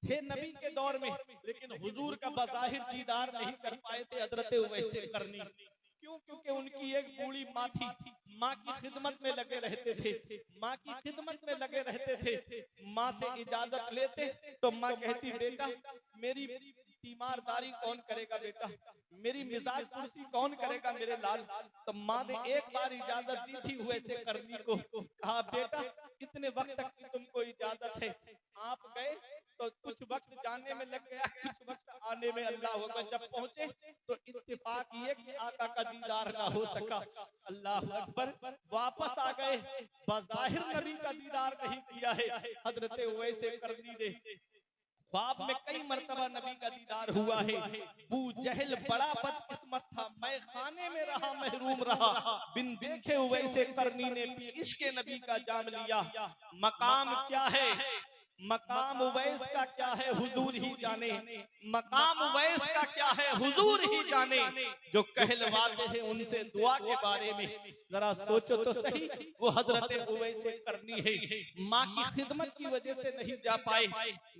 थे नबी के दौर में, लेकिन हुजूर का बज़ाहिर दीदार नहीं कर पाए थे हजरत वैसे करनी। क्यों? क्योंकि उनकी एक बूढ़ी माँ थी, माँ की खिदमत में लगे रहते थे, माँ की खिदमत में लगे रहते थे। माँ से इजाजत लेते तो माँ कहती बेटा मेरी तीमारदारी कौन करेगा, बेटा मेरी मिजाज कुर्सी कौन करेगा मेरे लाल। तो माँ ने एक बार इजाजत दी थी वैसे करनी को, कहा बेटा इतने वक्त तक की तुमको इजाजत है। आप गए तो कुछ वक्त जाने में लग गया, कुछ वक्त आने में। अल्लाह अकबर। जब पहुंचे तो इत्तेफाक ये कि आका का दीदार ना हो सका। अल्लाह अकबर। वापस आ गए, बज़ाहिर नबी का दीदार नहीं किया है हजरत वैसे करनी ने। ख्वाब में कई मर्तबा नबी का दीदार हुआ है। बू जहल बड़ा बदकिस्मत था, मैं खाने में रहा महरूम रहा, बिन देखे वैसे करनी ने इश्क नबी का जाम लिया। मकाम क्या है, मकाम उवैस का क्या है हुजूर ही जाने, मकाम उवैस का क्या है हुजूर ही जाने। जो कहलवाते हैं उनसे दुआ के बारे में, जरा सोचो तो सही। वो हजरत उवैस करनी है, माँ की खिदमत की वजह से नहीं जा पाए।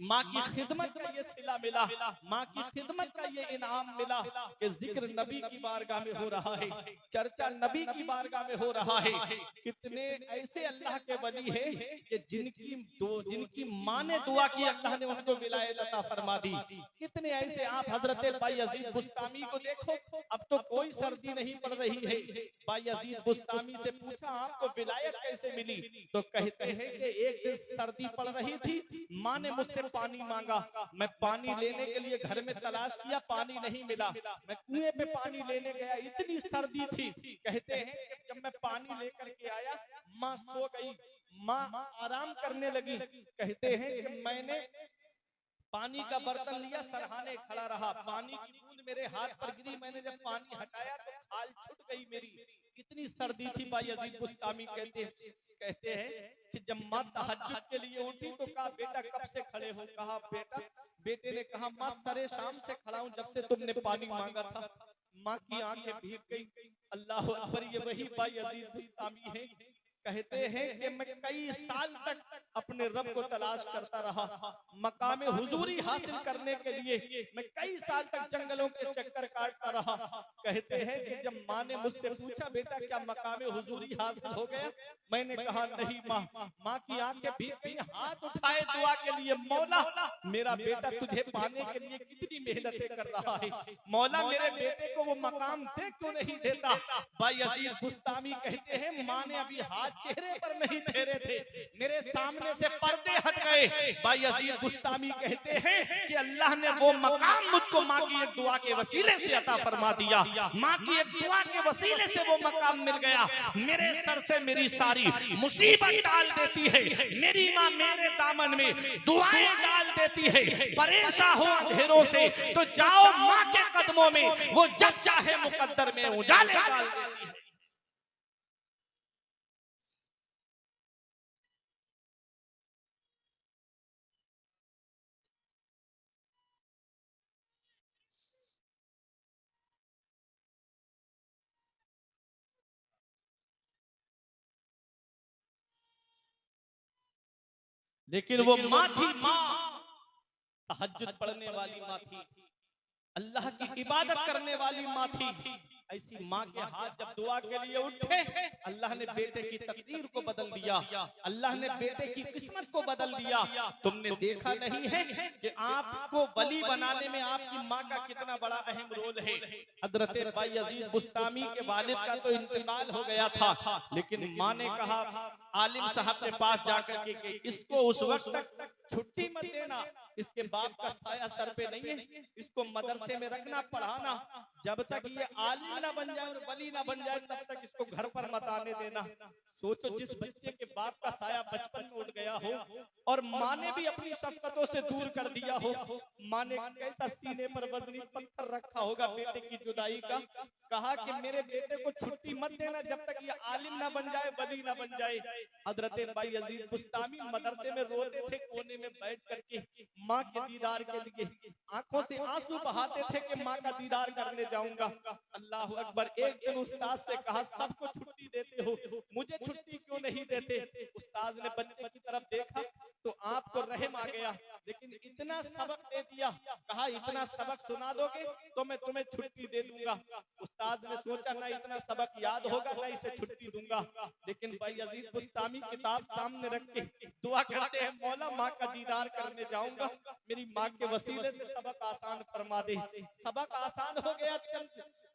माँ की खिदमत का ये सिला मिला, माँ की खिदमत का ये इनाम मिला कि जिक्र नबी की बारगाह में हो रहा है, चर्चा नबी की बारगाह में हो रहा है। कितने ऐसे अल्लाह के वली है कि जिनकी माँ ने दुआ की, अल्लाह ने उनको विलायत अता फरमा दी। कितने ऐसे आप हजरत बायजीद बुस्तामी को देखो, अब तो कोई सर्दी नहीं पड़ रही है। बायजीद बुस्तामी से पूछा आपको विलायत कैसे मिली, तो कहते हैं कि एक दिन सर्दी पड़ रही थी, माँ ने मुझसे पानी मांगा, मैं पानी लेने के लिए घर में तलाश किया, पानी नहीं मिला, मैं कुएं पे पानी लेने गया, इतनी सर्दी थी। कहते हैं कि जब मैं पानी लेकर के आया, माँ सो गई, माँ आराम करने लगी। कहते हैं कि मैंने पानी का बर्तन लिया, सरहाने खड़ा रहा, पानी की बूंद मेरे हाथ पर गिरी, मैंने जब पानी हटाया तो खाल छूट गई मेरी, इतनी सर्दी थी। बायजीद बुस्तामी कहते हैं कि जब माँ तहज्जुद के लिए उठी तो कहा बेटा कब से खड़े हो, कहा बेटे ने कहा माँ सरे शाम से खड़ा हूँ, जब से तुमने पानी मांगा था। माँ की आंखें भीग गई। अल्लाह अकबर। ये वही बायजीद बुस्तामी है कहते हैं कि मैं कई साल तक अपने रब को तलाश करता रहा, मकाम हुजूरी हासिल करने के लिए मैं कई साल तक जंगलों के चक्कर काटता रहा। कहते हैं कि जब माँ ने मुझसे पूछा बेटा क्या मकाम हुजूरी हासिल हो गया, मैंने कहा नहीं माँ। माँ की आंखें भीग गई, हाथ उठाए दुआ के लिए, मौला मेरा बेटा तुझे पाने के लिए कितनी मेहनतें कर रहा है, मौला मेरे बेटे को वो मकाम दे क्यों नहीं देता। बायजीद बुस्तामी कहते हैं माँ ने अभी हाथ चेहरे पर नहीं फेरे थे, मेरे सामने से पर्दे हट गए। बायजीद बुस्तामी कहते हैं कि अल्लाह ने वो मकाम मुझको माँ की एक दुआ के वसीले से अता फरमा दिया, माँ की एक दुआ के वसीले से वो मकाम मिल गया। मेरे सर से मेरी सारी मुसीबत डाल देती है, मेरी माँ मेरे दामन में दुआएं डाल देती है। परेशान हो अंधेरों से तो जाओ माँ के कदमों में, वो जब चाहे मुकद्दर में उजाले डाल देती है। लेकिन वो माँ थी, माँ तहज्जुद पढ़ने वाली माँ थी, अल्लाह की इबादत करने वाली माँ थी। ऐसी माँ के हाथ जब दुआ के लिए उठे, अल्लाह ने बेटे की तकदीर को बदल दिया, अल्लाह ने बेटे की किस्मत को बदल दिया। तुमने देखा नहीं है कि आपको वली बनाने में आपकी माँ का कितना बड़ा अहम रोल है। हजरत बायजीद बुस्तामी के वालिद का तो इंतकाल हो गया था, लेकिन माँ ने कहा आलिम साहब के पास जाकर के इसको उस वक्त तक छुट्टी मत देना, इसके बाप का साया सर पे नहीं है, इसको मदरसे में रखना, पढ़ाना, जब तक ये आलिम ना बन जाए और वली ना बन जाए तब तक इसको घर पर मत आने देना। सोचो जिस बच्चे के बाप का साया बचपन में उठ गया हो और माँ ने भी अपनी शफकतों से दूर कर दिया हो, माँ ने कैसा सीने पर वजनी पत्थर रखा होगा बेटे की जुदाई का, कहा कि मेरे बेटे को छुट्टी मत देना जब तक ये आलिम ना बन जाए, वली ना बन जाए। हजरत बायजीद बुस्तामी मदरसे में रोते थे कोने में बैठ करके माँ के दीदार के लिए, आंखों से आंसू बहाते थे कि माँ का दीदार करने जाऊंगा। अल्लाह अकबर। एक दिन उस्ताद से कहा सबको छुट्टी देते हो, मुझे छुट्टी क्यों नहीं देते। उस्ताद ने बच्चे की तरफ देखा तो आपको रहम आ गया, लेकिन इतना सबक दे दिया, कहा इतना सबक सुना दोगे तो मैं तुम्हें छुट्टी दे दूंगा। उस्ताद ने सोचा ना इतना सबक याद होगा ना इसे छुट्टी दूंगा, लेकिन बायजीद बुस्तामी किताब सामने रख के दुआ करते हैं मौला माँ का दीदार करने जाऊंगा, मेरी माँ के वसीले से सबक आसान फरमा दे। सबक आसान हो गया।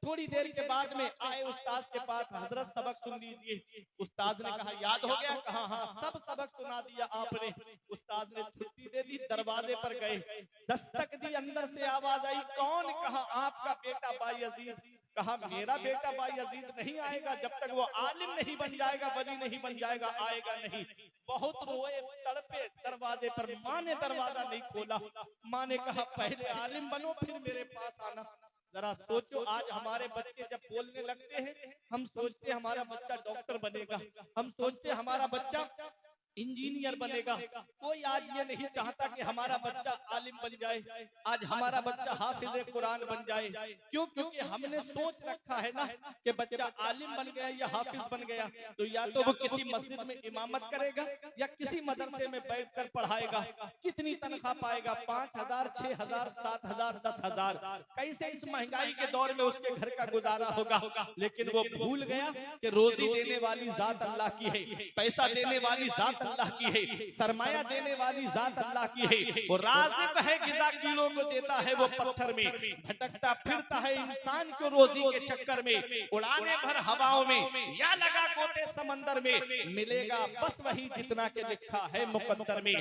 थोड़ी देर के बाद में आए उस्ताद के पास, हजरत सबक सुन लीजिए। उस्ताद ने कहा याद हो गया, कहा हाँ सब सबक सुना दिया आपने। उस्ताद ने छुट्टी दे दी, दरवाजे पर गए, दस्तक दी, अंदर से आवाज आई कौन, कहा आपका बेटा बायजीद। कहा मेरा बेटा बायजीद नहीं आएगा जब तक वो आलिम नहीं बन जाएगा, वली नहीं बन जाएगा, आएगा नहीं। बहुत रोए तड़पे दरवाजे पर, माँ ने दरवाजा नहीं खोला। माँ ने कहा पहले आलिम बनो फिर मेरे पास आना। जरा सोचो आज हमारे बच्चे जब बोलने लगते हैं, हम सोचते हमारा बच्चा डॉक्टर बनेगा, हम सोचते हमारा बच्चा इंजीनियर बनेगा, कोई आज ये नहीं चाहता कि हमारा बच्चा आलिम बन जाए, आज हमारा बच्चा हाफिज कुरान बन जाए। क्यों? क्योंकि हमने सोच रखा है ना कि बच्चा आलिम बन गया या हाफिज बन गया तो या तो वो किसी मस्जिद में इमामत करेगा या किसी मदरसे में बैठकर पढ़ाएगा। कितनी तनख्वाह पाएगा? 5,000, 6,000, 7,000, 10,000। कैसे इस महंगाई के दौर में उसके घर का गुजारा होगा? लेकिन वो भूल गया कि रोजी देने वाली जात अल्लाह की है, पैसा देने वाली जात अल्लाह की है, सरमाया देने वाली जात अल्लाह की है। वो राज़िक है, गिज़ा कीड़ों को देता है वो पत्थर में, भटकता फिरता है इंसान को रोजी के चक्कर में, उड़ाने भर हवाओं में या लगा गोते समंदर में, मिलेगा बस वही जितना के लिखा है मुकद्दर में।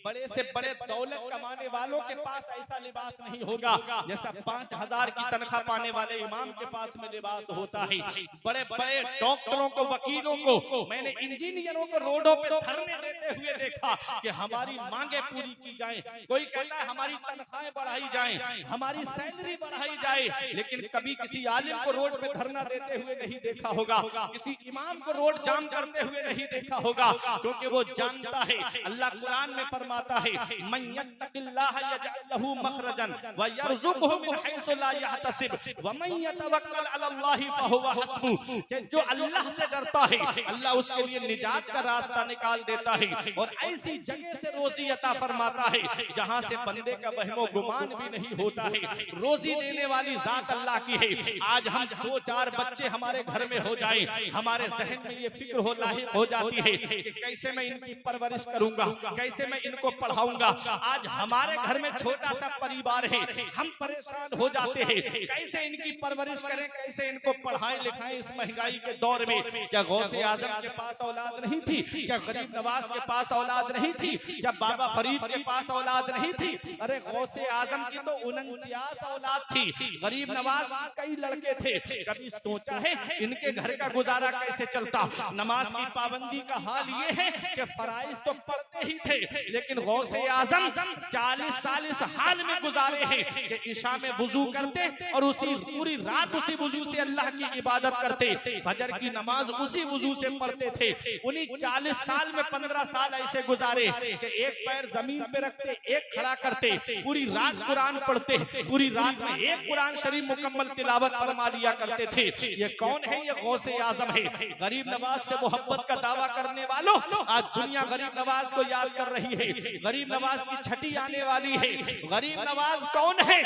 बड़े से बड़े दौलत कमाने वालों के पास ऐसा लिबास नहीं होगा जैसा 5,000 की तनख्वाह पाने वाले इमाम के पास में लिबास होता है। बड़े बड़े डॉक्टरों को, वकीलों को, मैंने इंजीनियरों को रोडों पे धरने देते हुए देखा कि हमारी मांगे पूरी की जाए। कोई कहता है हमारी तनख्वाहें बढ़ाई जाए, हमारी सैलरी बढ़ाई जाए, लेकिन कभी किसी आलिम को रोड पे धरना देते हुए नहीं देखा होगा, किसी इमाम को रोड जाम करते हुए नहीं देखा होगा, क्योंकि वो जानता है अल्लाह कुरान में फरमाता है मन यत्तकिल्लाह यजअल लहू मखरजन व यरज़ुकहु मिन हैसु ला यहतसिब व मन यतवक्कल अलल्लाहि फहुवा हस्बु, कि जो अल्लाह से डरता है अल्लाह उसके लिए निजात का रास्ता निकाल देता है और ऐसी जगह से रोजी अता फरमाता है जहां से बंदे का वहमो गुमान भी नहीं होता है। रोजी देने वाली जात अल्लाह की है। आज हम 2-4 बच्चे हमारे घर में हो जाए, हमारे जहन में ये फिक्र हो लाहिक हो जाती है कि कैसे मैं इनकी परवरिश करूंगा, कैसे मैं इनको पढ़ाऊंगा। आज हमारे घर में छोटा सा परिवार है, हम परेशान हो जाते हैं कैसे इनकी परवरिश करें, कैसे इनको पढ़ाएं लिखाएं इस महंगाई के दौर में। क्या गौसे आजम के पास औलाद नहीं थी? क्या गरीब नवाज के पास औलाद नहीं थी? क्या बाबा फरीद के पास औलाद नहीं थी? अरे गौसे आजम की तो 49 औलाद थी, गरीब नवाज के कई लड़के थे। कभी सोचा है इनके घर का गुजारा कैसे चलता? नमाज की पाबंदी का हाल ये है कि फराइज तो पढ़ते ही थे, लेकिन गौसे आजम 40 साल इस हाल में गुजारे हैं कि ईशा में वुजू करते और उसी पूरी रात उसी वुजू से अल्लाह की इबादत करते, फजर की नमाज उसी वुजू से पढ़ते थे। उन्हीं 40 साल में 15 साल ऐसे गुजारे कि एक पैर जमीन पे रखते, एक खड़ा करते, पूरी रात कुरान पढ़ते, पूरी रात में एक कुरान शरीफ मुकम्मल तिलावत फरमा लिया करते थे। ये कौन है? ये गौसे आजम है। गरीब नवाज से मोहब्बत का दावा करने वालों, आज दुनिया गरीब नवाज को याद कर रही है। गरीब नवाज की छठी आने वाली है। गरीब नवाज कौन है?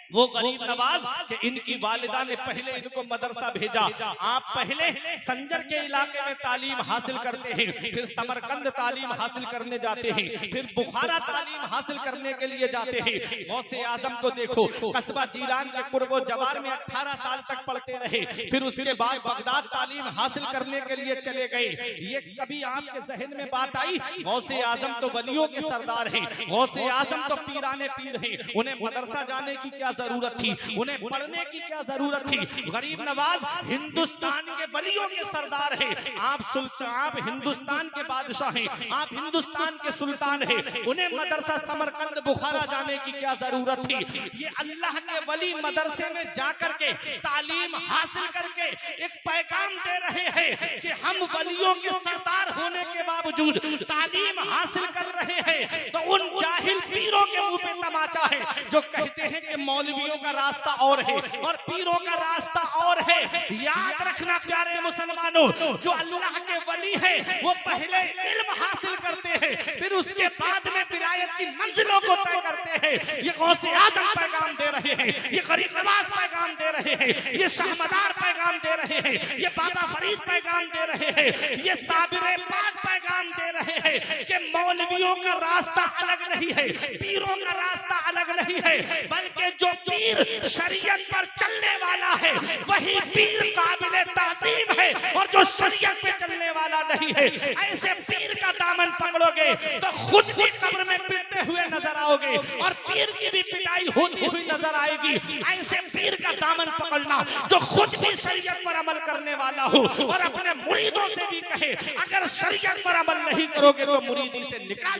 वो गरीब नवाज कि इनकी वालिदा ने पहले इनको मदरसा भेजा। आप पहले संजर के इलाके में तालीम हासिल करते हैं, फिर समरकंद तालीम हासिल करने जाते हैं, फिर बुखारा तालीम हासिल करने के लिए जाते हैं। गौसे आजम को देखो, कस्बा जीरान के कुर्बो जवार में 18 साल तक पढ़ते रहे, फिर उसके बाद बगदाद तालीम हासिल करने के लिए चले गए। ये कभी आपके जहन में बात आई गौसे आजम तो वलियों के सरदार हैं, गौसे आजम तो पीराने पीर हैं, उन्हें मदरसा जाने की क्या जरूरत थी? उन्हें पढ़ने की क्या जरूरत थी? गरीब नवाज हिंदुस्तान के वलियों के सरदार हैं। आप सुल्तान, आप हिंदुस्तान के बादशाह हैं, आप हिंदुस्तान के सुल्तान हैं, उन्हें मदरसा समरकंद बुखारा जाने की क्या जरूरत थी? ये अल्लाह के वली मदरसे में जाकर के तालीम हासिल करके एक पैगाम दे रहे हैं कि हम वलियों के सरदार होने के बावजूद तालीम हासिल कर रहे हैं। तो उन जाहिल पीरों के मुंह पे तमाचा है जो कहते हैं कि मौलवियों का रास्ता और है और पीरों का रास्ता और है। याद रखना प्यारे मुसलमानों, जो अल्लाह के वली है वो पहले इल्म हासिल करते हैं, फिर उसके बाद में विलायत की मंजिलों को तय करते हैं। ये गौसे आजम पैगाम दे रहे हैं, ये गरीब नवाज पैगाम दे रहे हैं, ये शाहमदार पैगाम दे रहे हैं, ये बाबा फरीद पैगाम दे रहे हैं, ये साबिर पाक पैगाम दे रहे हैं कि मौलवियों का रास्ता अलग नहीं है, पीरों का रास्ता अलग नहीं है, बल्कि जो पीर शरीयत पर चलने वाला है वही पीर काबिले ताज़ीम है, और जो शरीयत पे चलने वाला नहीं है, ऐसे पीर का दामन पकड़ोगे तो खुद भी कब्र में पिटते हुए नजर आओगे और पीर की भी पिटाई होती हुई नजर आएगी। ऐसे पीर का दामन पकड़ना जो खुद भी शरीयत पर अमल करने वाला हो और अपने मुरीदों से भी कहे अगर शरीयत पर अमल नहीं करोगे तो मुरीदी से निकाल।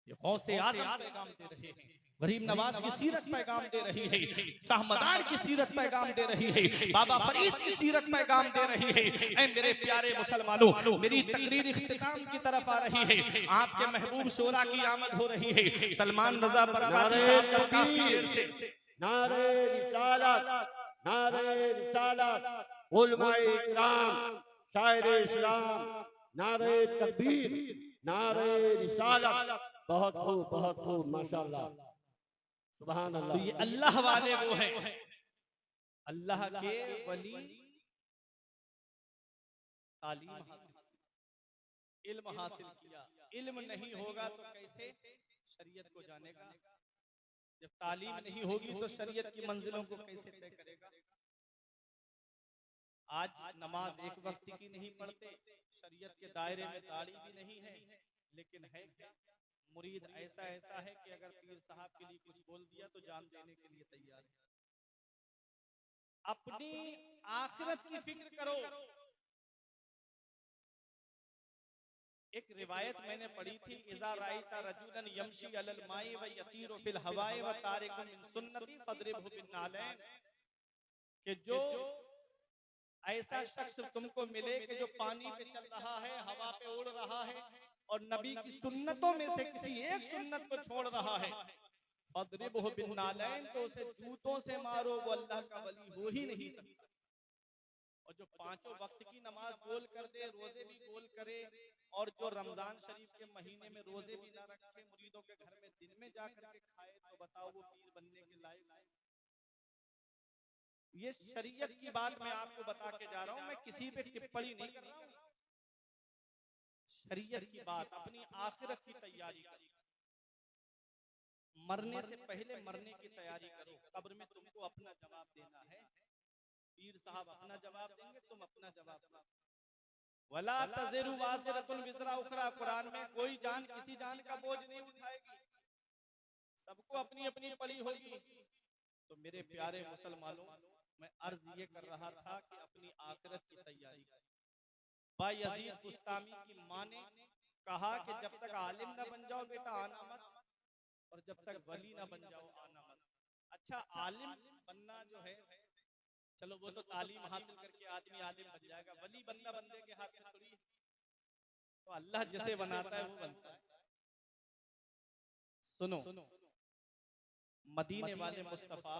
ये गौसे आजम पैगाम दे रहे हैं, गरीब नवाज की सीरत पैगाम दे रही है, शाहमदार की सीरत पैगाम दे रही है, बाबा फरीद की सीरत पैगाम दे रही है। ऐ मेरे प्यारे मुसलमानों, मेरी तकरीर इख्तिताम की तरफ आ रही है। आपके महबूब शोरा की आमद हो रही है। सलमान रजा बरकाती साहब को काफी देर से नारे रिसालत, नारे रिसालत, उलमाए इकराम, शायर इस्लाम, नारे तकबीर, नारे रिसालत। बहुत खूब माशाअल्लाह, सुभान अल्लाह। तो ये अल्लाह वाले वो हैं, अल्लाह के वली तालीम हासिल, इल्म हासिल किया। इल्म नहीं होगा तो कैसे शरीयत को जानेगा? जब तालीम नहीं होगी तो शरीयत की मंजिलों को कैसे तय करेगा? आज नमाज एक वक्त की नहीं पढ़ते, शरीयत के दायरे में दाढ़ी भी नहीं है, लेकिन है क्या? मुरीद ऐसा है कि अगर पीर साहब के लिए कुछ बोल दिया तो जान देने के लिए तैयार है। अपनी आखिरत की फिक्र करो, एक रिवायत मैंने पढ़ी थी, इज़ा राइता रजुलन यमशी अलल माई व यतीरु फिल हवाए व तारिकुम मिन सुन्नती फदरिबहु बिन नालैन, कि जो ऐसा शख्स तुमको मिले कि जो पानी पे चल रहा है, हवा पे उड़ रहा है और नबी की सुन्नतों में से किसी एक सुन्नत को छोड़ रहा है, फदरिबहु बिन नालैन, तो उसे जूतों से मारो, वो अल्लाह का वली हो ही नहीं सकता। और जो पांचों वक्त की नमाज गोल कर दे, रोजे भी गोल करे, और जो रमजान शरीफ के महीने में रोजे भी ना रखे, मुरीदों के घर में दिन में जाकर के खाए, तो बताओ वो पीर बनने के लायक है? ये शरीयत की बात मैं आपको बता के जा रहा हूं, मैं किसी पे टिप्पणी नहीं कर रहा हूं। शरीयत की बात, अपनी आखिरत की तैयारी करो, मरने से पहले मरने की तैयारी करो। कब्र में तुमको अपना जवाब देना है, पीर साहब अपना जवाब देंगे, तुम अपना जवाब दो। वला तज़िरु वाज़िरतुन विज़रा उखरा, कुरान में कोई जान किसी जान का बोझ नहीं उठाएगी, सबको अपनी अपनी पड़ी होगी। तो मेरे प्यारे मुसलमानों, मैं अर्ज ये कर रहा था कि अपनी आखिरत की तैयारी करें। बायजीद बुस्तामी की माँ ने कहा कि जब तक आलिम ना बन जाओ बेटा आना मत, और जब तक वली ना बन जाओ आना मत। अच्छा, आलिम बनना जो है, चलो वो तो तालीम हासिल करके आदमी आलिम बन जाएगा, वली बनना बंदे के हाथ में थोड़ी है। तो अल्लाह जिसे बनाता है वो बनता है। सुनो, मदीने वाले मुस्तफा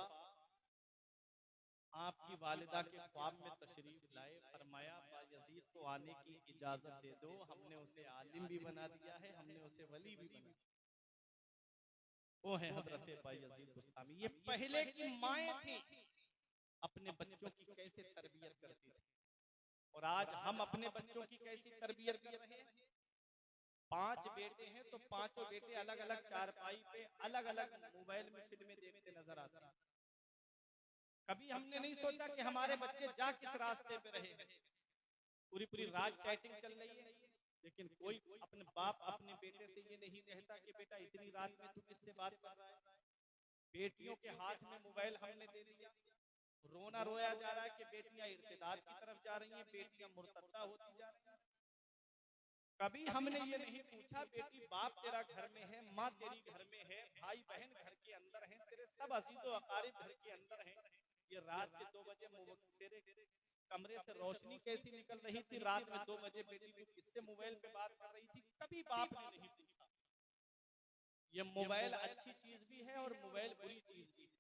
आपकी वालिदा के ख्वाब में तशरीफ लाए, फरमाया बायजीद को आने की इजाजत दे दो, हमने उसे आलिम भी बना दिया है, हमने उसे वली भी बना दिया। वो है हजरत बायजीद बुस्तामी। ये पहले की माएँ थी, अपने बच्चों की कैसे तरबियत करती थी, और आज हम अपने बच्चों की कैसी तरबियत कर रहे हैं। 5 बेटे हैं तो पांचों बेटे अलग अलग चारपाई पे अलग अलग मोबाइल में फिल्में देखते नजर आते हैं। कभी हमने नहीं सोचा कि हमारे बच्चे जा किस रास्ते पे रहे हैं। पूरी पूरी रात चैटिंग चल रही है, लेकिन कोई अपने बाप अपने बेटे से ये नहीं कहता कि बेटा इतनी रात में तू किससे बात कर रहा है। बेटियों के हाथ में मोबाइल हमने दे दिया, रोना रोया जा रहा है कि बेटियां इर्तिदाद की तरफ जा रही हैं, बेटियां मुर्तद्दा होती जा रही हैं। कभी हमने ये नहीं पूछा बेटी बाप तेरा घर में है, माँ तेरी घर में है, भाई बहन घर के अंदर हैं, तेरे सब अजीजो अकारिब घर के अंदर हैं, ये रात के 2 बजे तेरे कमरे से रोशनी कैसी निकल रही थी, रात में 2 बजे बेटी तू किससे मोबाइल पे बात कर रही थी, कभी बाप ने नहीं पूछा। ये मोबाइल अच्छी चीज भी है और मोबाइल बुरी चीज भी है।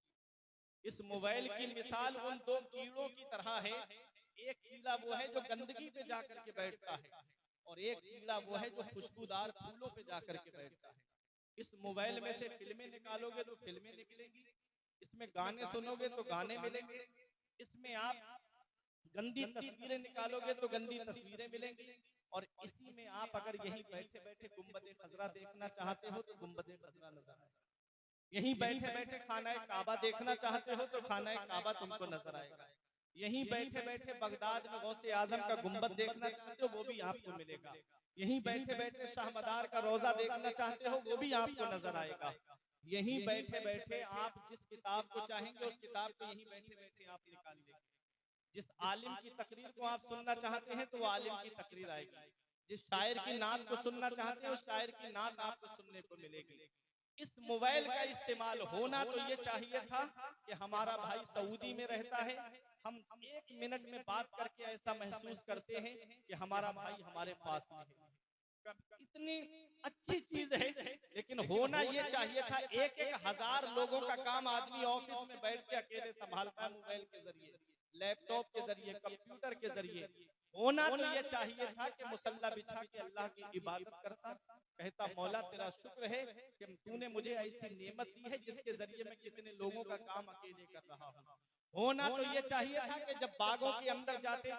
इस मोबाइल की मिसाल उन 2 कीड़ों की तरह है, एक कीड़ा वो है जो गंदगी पे जाकर के बैठता है, और एक कीड़ा वो है जो खुशबूदार फूलों पे जाकर के बैठता है। इस मोबाइल में से फिल्में निकालोगे तो फिल्में निकलेंगी, इसमें गाने सुनोगे तो गाने मिलेंगे, इसमें आप गंदी तस्वीरें निकालोगे तो गंदी तस्वीरें मिलेंगी, और इसी में आप अगर यहीं बैठे बैठे गुंबद खजरा देखना चाहते हो तो गुंबद खजरा नजर आएगा, यहीं बैठे बैठे खाना काबा देखना चाहते हो तो खाना काबा तुमको नजर आएगा, यहीं बैठे बैठे बगदाद में गौसे आजम का गुंबद देखना चाहते हो वो भी आपको मिलेगा, यहीं बैठे बैठे शाहमदार का रोजा देखना चाहते हो वो भी आपको नजर आएगा, यहीं बैठे बैठे आप जिस किताब को चाहेंगे उस किताब को यहीं बैठे बैठे आप निकाल लेंगे, जिस आलिम की तकरीर को आप सुनना चाहते हैं तो वो आलिम की तकरीर आएगी, जिस शायर की नात को सुनना चाहते हैं उस शायर की नात आपको सुनने को मिलेगी। इस मोबाइल का इस्तेमाल होना तो ये चाहिए था कि हमारा भाई सऊदी में रहता है, हम 1 मिनट में बात करके ऐसा महसूस करते हैं कि हमारा भाई हमारे पास में है। इतनी अच्छी चीज है, लेकिन होना ये चाहिए था 1-1 हजार लोगों का काम आदमी ऑफिस में बैठ के अकेले संभालता है, मोबाइल के जरिए, लैपटॉप के जरिए, कंप्यूटर के जरिए। होना तो ये चाहिए था कि मुसल्ला बिछा के अल्लाह की इबादत करता, कहता मौला तेरा शुक्र है कि तूने मुझे ऐसी नेमत दी है जिसके जरिए मैं कितने लोगों का काम अकेले कर रहा हूँ। होना तो ये चाहिए था कि जब बागों के अंदर जाते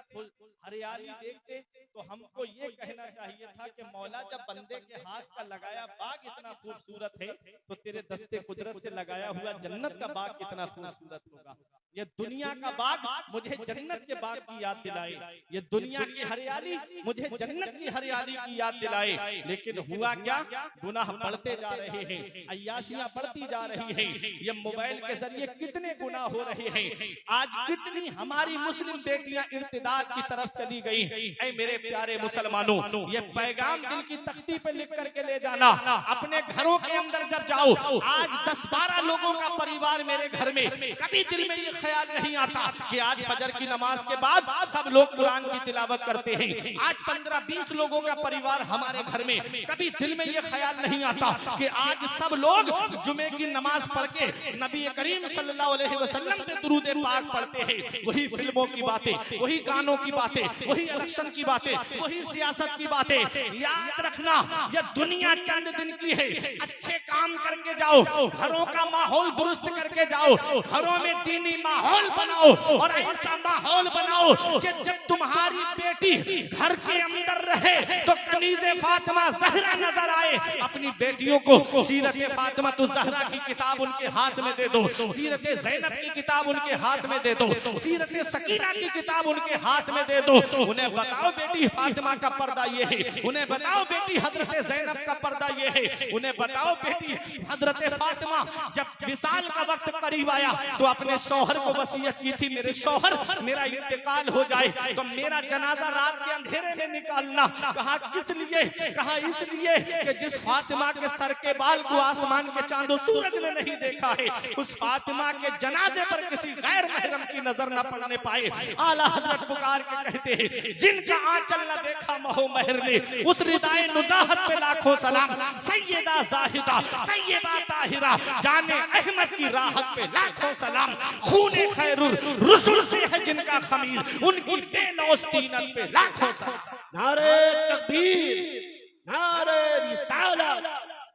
हरियाली देखते तो हमको ये कहना चाहिए था कि मौला जब बंदे के हाथ का लगाया बाग इतना खूबसूरत है तो तेरे दस्ते कुदरत से लगाया हुआ जन्नत का बाग कितना खूबसूरत होगा। ये दुनिया का बाग मुझे जन्नत के बाग की याद दिलाए, ये दुनिया की हरियाली मुझे जन्नत की हरियाली की याद दिलाए। लेकिन हुआ क्या, गुनाह बढ़ते जा रहे हैं, अय्याशियां बढ़ती जा रही हैं, ये मोबाइल के जरिए कितने गुनाह हो रहे हैं। आज कितनी हमारी मुस्लिम बेटियां इर्तिदाद की तरफ चली गई। ऐ मेरे प्यारे मुसलमानों, ये पैगाम दिल की तख्ती पे लिख करके ले जाना, अपने घरों के अंदर जब जाओ, आज 10-12 लोगों का परिवार मेरे घर में, कभी दिल में ये ख्याल नहीं आता कि आज फजर की नमाज के बाद सब लोग कुरान की तिलावत करते हैं। आज 15-20 लोगों का परिवार हमारे घर में, कभी दिल में ये ख्याल नहीं आता कि आज सब लोग जुमे की नमाज पढ़ के नबी करीम सल्लल्लाहु अलैहि वसल्लम पे दुरूद पाक पढ़ते हैं। वही फिल्मों की बातें, वही गानों की बातें, वही इलेक्शन की बातें, वही सियासत की बातें। याद रखना, ये दुनिया चंद दिन की है। अच्छे काम करके जाओ, घरों का माहौल दुरुस्त करके जाओ, घरों में दीनी माहौल बनाओ, और ऐसा माहौल बनाओ कि जब तुम्हारी बेटी घर के अंदर रहे तो कनीज़े फातिमा ज़हरा नजर आए। अपनी बेटियों को सीरत फातिमा तो ज़हरा की किताब उनके हाथ में दे दो, सीरत ज़ैनब की किताब उनके हाथ में दे दो, सीरत सकीना की किताब उनके हाथ में दे दो। उन्हें बताओ बेटी फातिमा का पर्दा ये है, उन्हें बताओ बेटी हजरत ज़ैनब का पर्दा ये है, उन्हें बताओ बेटी हजरत फातिमा जब विसाल का वक्त करीब आया तो अपने शौहर को वसीयत की थी, मेरे शौहर मेरा इंतकाल हो जाए तो मेरा जनाजा रात के अंधेरे में निकालना। कहा किस लिए? कहा इसलिए कि जिस फातिमा के सर के बाल को आसमान के चांदो सूरज ने नहीं देखा है, उस फातिमा के जनाजे पर किसी गैर महरम की नजर न पड़ने पाए। आला हजरत पुकार के कहते हैं, जिनका आंचल न देखा महो महर ने, उस रिदाए नुज़ाहत पे लाखों सलाम। सैयदा जाहिदा तैयबा ताहिरा जाने अहमद की राहत पे लाखों सलाम। खूने खैरुर रसूल से है जिनका खमीर, उनकी बेलौस दीनत पे लाखों सलाम। नारे तकबीर, नारे रिसालत,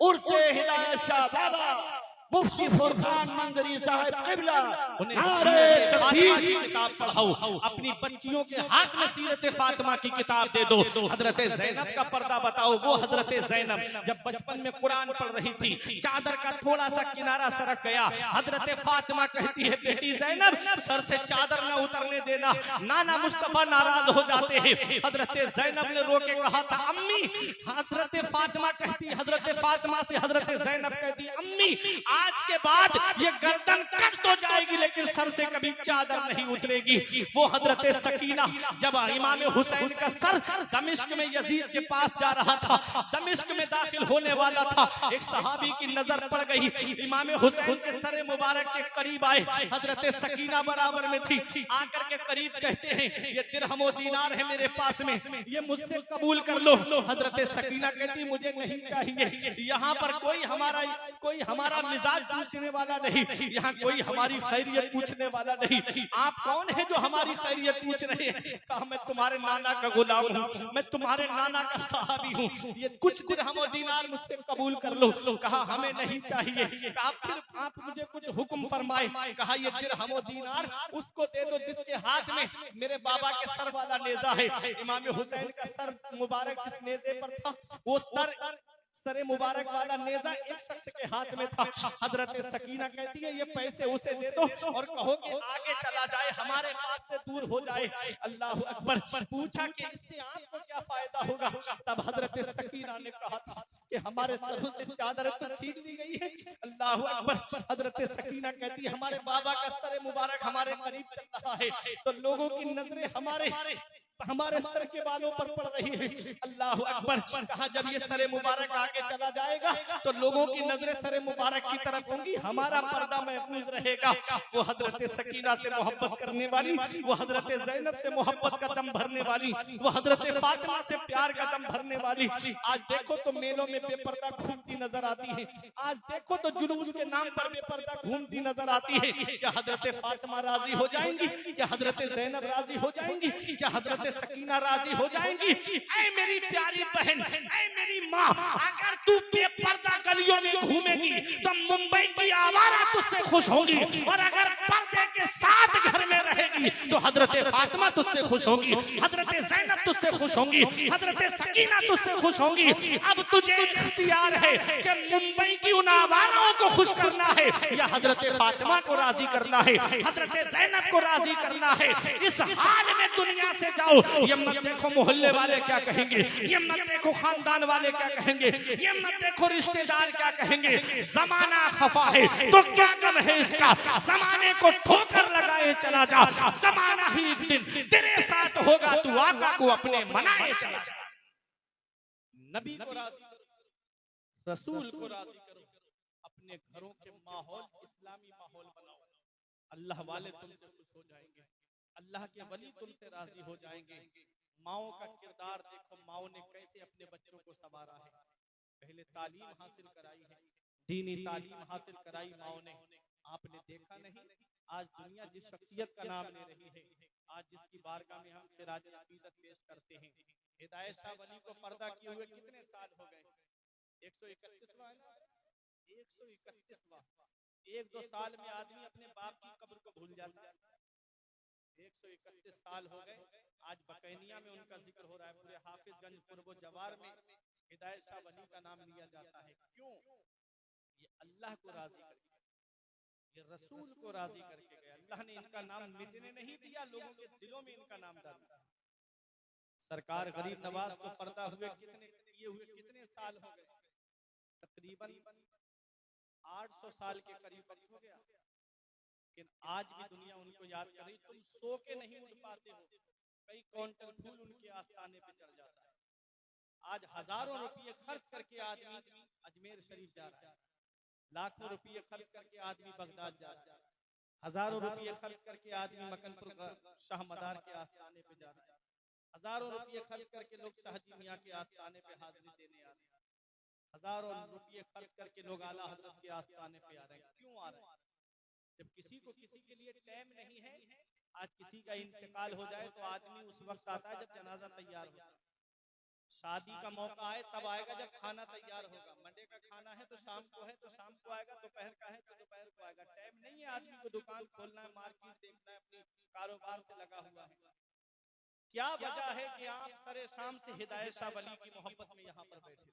उर्से हिदायत शाह बाबा मुफ्ती फुरकान मंजरी साहब किबला। उन्हें सीरत फातिमा की किताब पढ़ाओ, अपनी बच्चियों के हाथ में सीरत फातिमा की किताब दे दो। हजरत ज़ैनब का पर्दा बताओ, वो हजरत ज़ैनब जब बचपन में कुरान पढ़ रही थी, चादर का थोड़ा सा किनारा सरक गया, हजरत फातिमा कहती है, बेटी ज़ैनब सर से चादर न उतरने देना, नाना मुस्तफा नाराज हो जाते हैं। हजरत ज़ैनब ने रो के कहा था, अम्मी। हजरत फातिमा कहती, हजरत फातिमा से हजरत ज़ैनब कहती, अम्मी आज के बाद ये गर्दन कट तो जाएगी लेकिन सर से कभी चादर नहीं उतरेगी। वो हजरत सकीना जब इमाम हुसैन का सर दमिश्क में यजीद के पास जा रहा था, दमिश्क में दाखिल होने वाला था, एक सहाबी की नजर पड़ गई, इमाम हुसैन के सर मुबारक के करीब आए, हजरत सकीना बराबर में थी, आकर के करीब कहते हैं, ये दिरहम और दीनार है मेरे पास में, ये मुझसे कबूल कर लो। हजरत सकीना कहती, मुझे नहीं चाहिए, यहाँ पर कोई हमारा मिजाज पूछने वाला नहीं, यहाँ कोई हमारी खैरियत पूछने वाला नहीं। आप कौन है जो हमारी खैरियत पूछ रहे हैं? कहा मैं तुम्हारे नाना का गुलाम हूँ, मैं तुम्हारे नाना का सहाबी हूँ, ये कुछ दिरहम और दीनार मुझसे कबूल कर लो। कहा हमें नहीं चाहिए। कहा फिर आप मुझे कुछ हुक्म फरमाए। कहा ये दिरहम और दीनार उसको दे दो जिसके हाथ में मेरे बाबा के सर वाला नेजा है। इमाम हुसैन का सर मुबारक जिस नेजे पर था, वो सरे मुबारक वाला नेजा एक शख्स के हाथ में था। हजरत सकीना कहती है, ये पैसे उसे दे दो और कहो कि आगे चला जाए, हमारे पास से दूर हो जाए। अल्लाह अकबर। पूछा कि इससे आपको क्या फायदा होगा? तब हजरत सकीना ने कहा था कि हमारे सरों से चादर तो छीन ली गई है। अल्लाह अकबर। हजरत सकीना कहती है, हमारे बाबा का सर मुबारक हमारे करीब चल रहा है तो लोगों की नजरें हमारे सर के बालों पर पड़ रही है। अल्लाह अकबर। कहा जब ये सर मुबारक आगे चला जाएगा तो लोगों की नजरें सर मुबारक की तरफ होंगी, हमारा पर्दा महफूज रहेगा। वो हजरत सकीना से मोहब्बत करने वाली, वो हजरत ज़ैनब से मोहब्बत का दम भरने वाली, वो हजरत फातिमा से प्यार का दम भरने वाली, आज देखो तो मेलों में बेपर्दा घूमती नजर आती है, आज देखो तो जुलूस के नाम पर बेपर्दा घूमती नजर आती है। क्या हजरत फातिमा राजी हो जाएंगी? क्या हजरत ज़ैनब राजी हो जाएंगी? क्या हजरत सकीना राजी हो जाएंगी? ऐ मेरी प्यारी बहन, ऐ मेरी माँ, अगर तू बेपर्दा गलियों में घूमेगी तो मुंबई की आवारा तुझसे खुश होगी, और अगर पर्दे के साथ घर में रहेगी रहेगी तो हजरत फातिमा तुझसे खुश होंगी, हजरत ज़ैनब तुझसे खुश होंगी, हजरत सकीना तुझसे खुश होंगी। अब तुझे इख्तियार है कि मुंबई की उन आवाराओं को खुश करना है या हजरत फातिमा को राजी करना है, हजरत ज़ैनब को राजी करना है। इस हाल में दुनिया से जाओ, ये मत देखो मोहल्ले वाले क्या कहेंगे, ये मत देखो खानदान वाले क्या कहेंगे, ये मत देखो रिश्तेदार क्या कहेंगे। जमाना खफा है तो क्या कम है इसका, जमाने को ठोकर लगाए चला जा, जमाना ही एक दिन तेरे साथ होगा, तू आका को अपने मनाए चला जा। नबी को राजी करो, रसूल को राजी करो, अपने घरों के माहौल इस्लामी माहौल बनाओ। अल्लाह वाले तुमसे खुश हो जाएंगे, अल्लाह के वली तुमसे राजी हो जाएंगे। माओ का किरदार देखो, माओ ने कैसे अपने बच्चों को संवारा है। पहले तालीम हासिल कराई है, दीनी तालीम हासिल कराई माओ ने। आपने देखा नहीं आज दुनिया जिस शख्सियत का नाम ले रही है, आज जिसकी बारगाह में हम खिराज अकीदत पेश करते हैं, हिदायत शाह वली को पर्दा किए हुए कितने साल हो गए? 131वां है ना, 131वां। 1-2 साल में आदमी अपने बाप की कब्र को भूल जाता है। 131 साल हो गए, आज बकैनिया में उनका जिक्र हो रहा है, पूरे हाफिजगंज पूर्व जवार में हिदायत शाह वली का नाम लिया जाता है। क्यों? ये अल्लाह को राजी करके, ये रसूल को राजी करके गए। अल्लाह ने इनका नाम मिटने नहीं दिया, लोगों के दिलों में इनका नाम डाला। सरकार गरीब नवाज को पर्दा हुए कितने साल हो गए? तकरीबन 800 साल के करीब वक्त हो गया, लेकिन आज भी दुनिया उनको याद कर रही। तुम सो के नहीं उठ पाते हो, कई क्विंटल फूल उनके आस्थाने पे चढ़ जाता है। आज हजारों रुपये खर्च करके आदमी अजमेर शरीफ जा रहा है, लाखों रुपये खर्च करके आदमी बगदाद जा रहा है, हजारों रुपये खर्च करके आदमी मकनपुर शाह मदार के आस्थाने पे जा रहा है, हजारों रुपये खर्च करके लोग शाहजी मियाँ के आस्थाने पे हाजिरी देने आ रहे हैं, हजारों रुपये खर्च करके लोग आला हजरत के आस्थाने पे आ रहे हैं। क्यों आ रहे हैं? जब किसी को किसी के लिए टाइम नहीं है। आज किसी का इंतकाल हो जाए तो आदमी उस वक्त आता है जब जनाजा तैयार होता है। शादी का मौका आए तब आएगा जब खाना तैयार होगा। मंडे का खाना है तो शाम को है, तो शाम को आएगा, दोपहर का है तो दोपहर को आएगा। टाइम नहीं है आदमी को, दुकान खोलना है, मार्केट देखना है, अपनी कारोबार से लगा हुआ है। क्या वजह है कि आप सरे शाम से हिदायत शाह वली की मोहब्बत में यहाँ पर बैठे?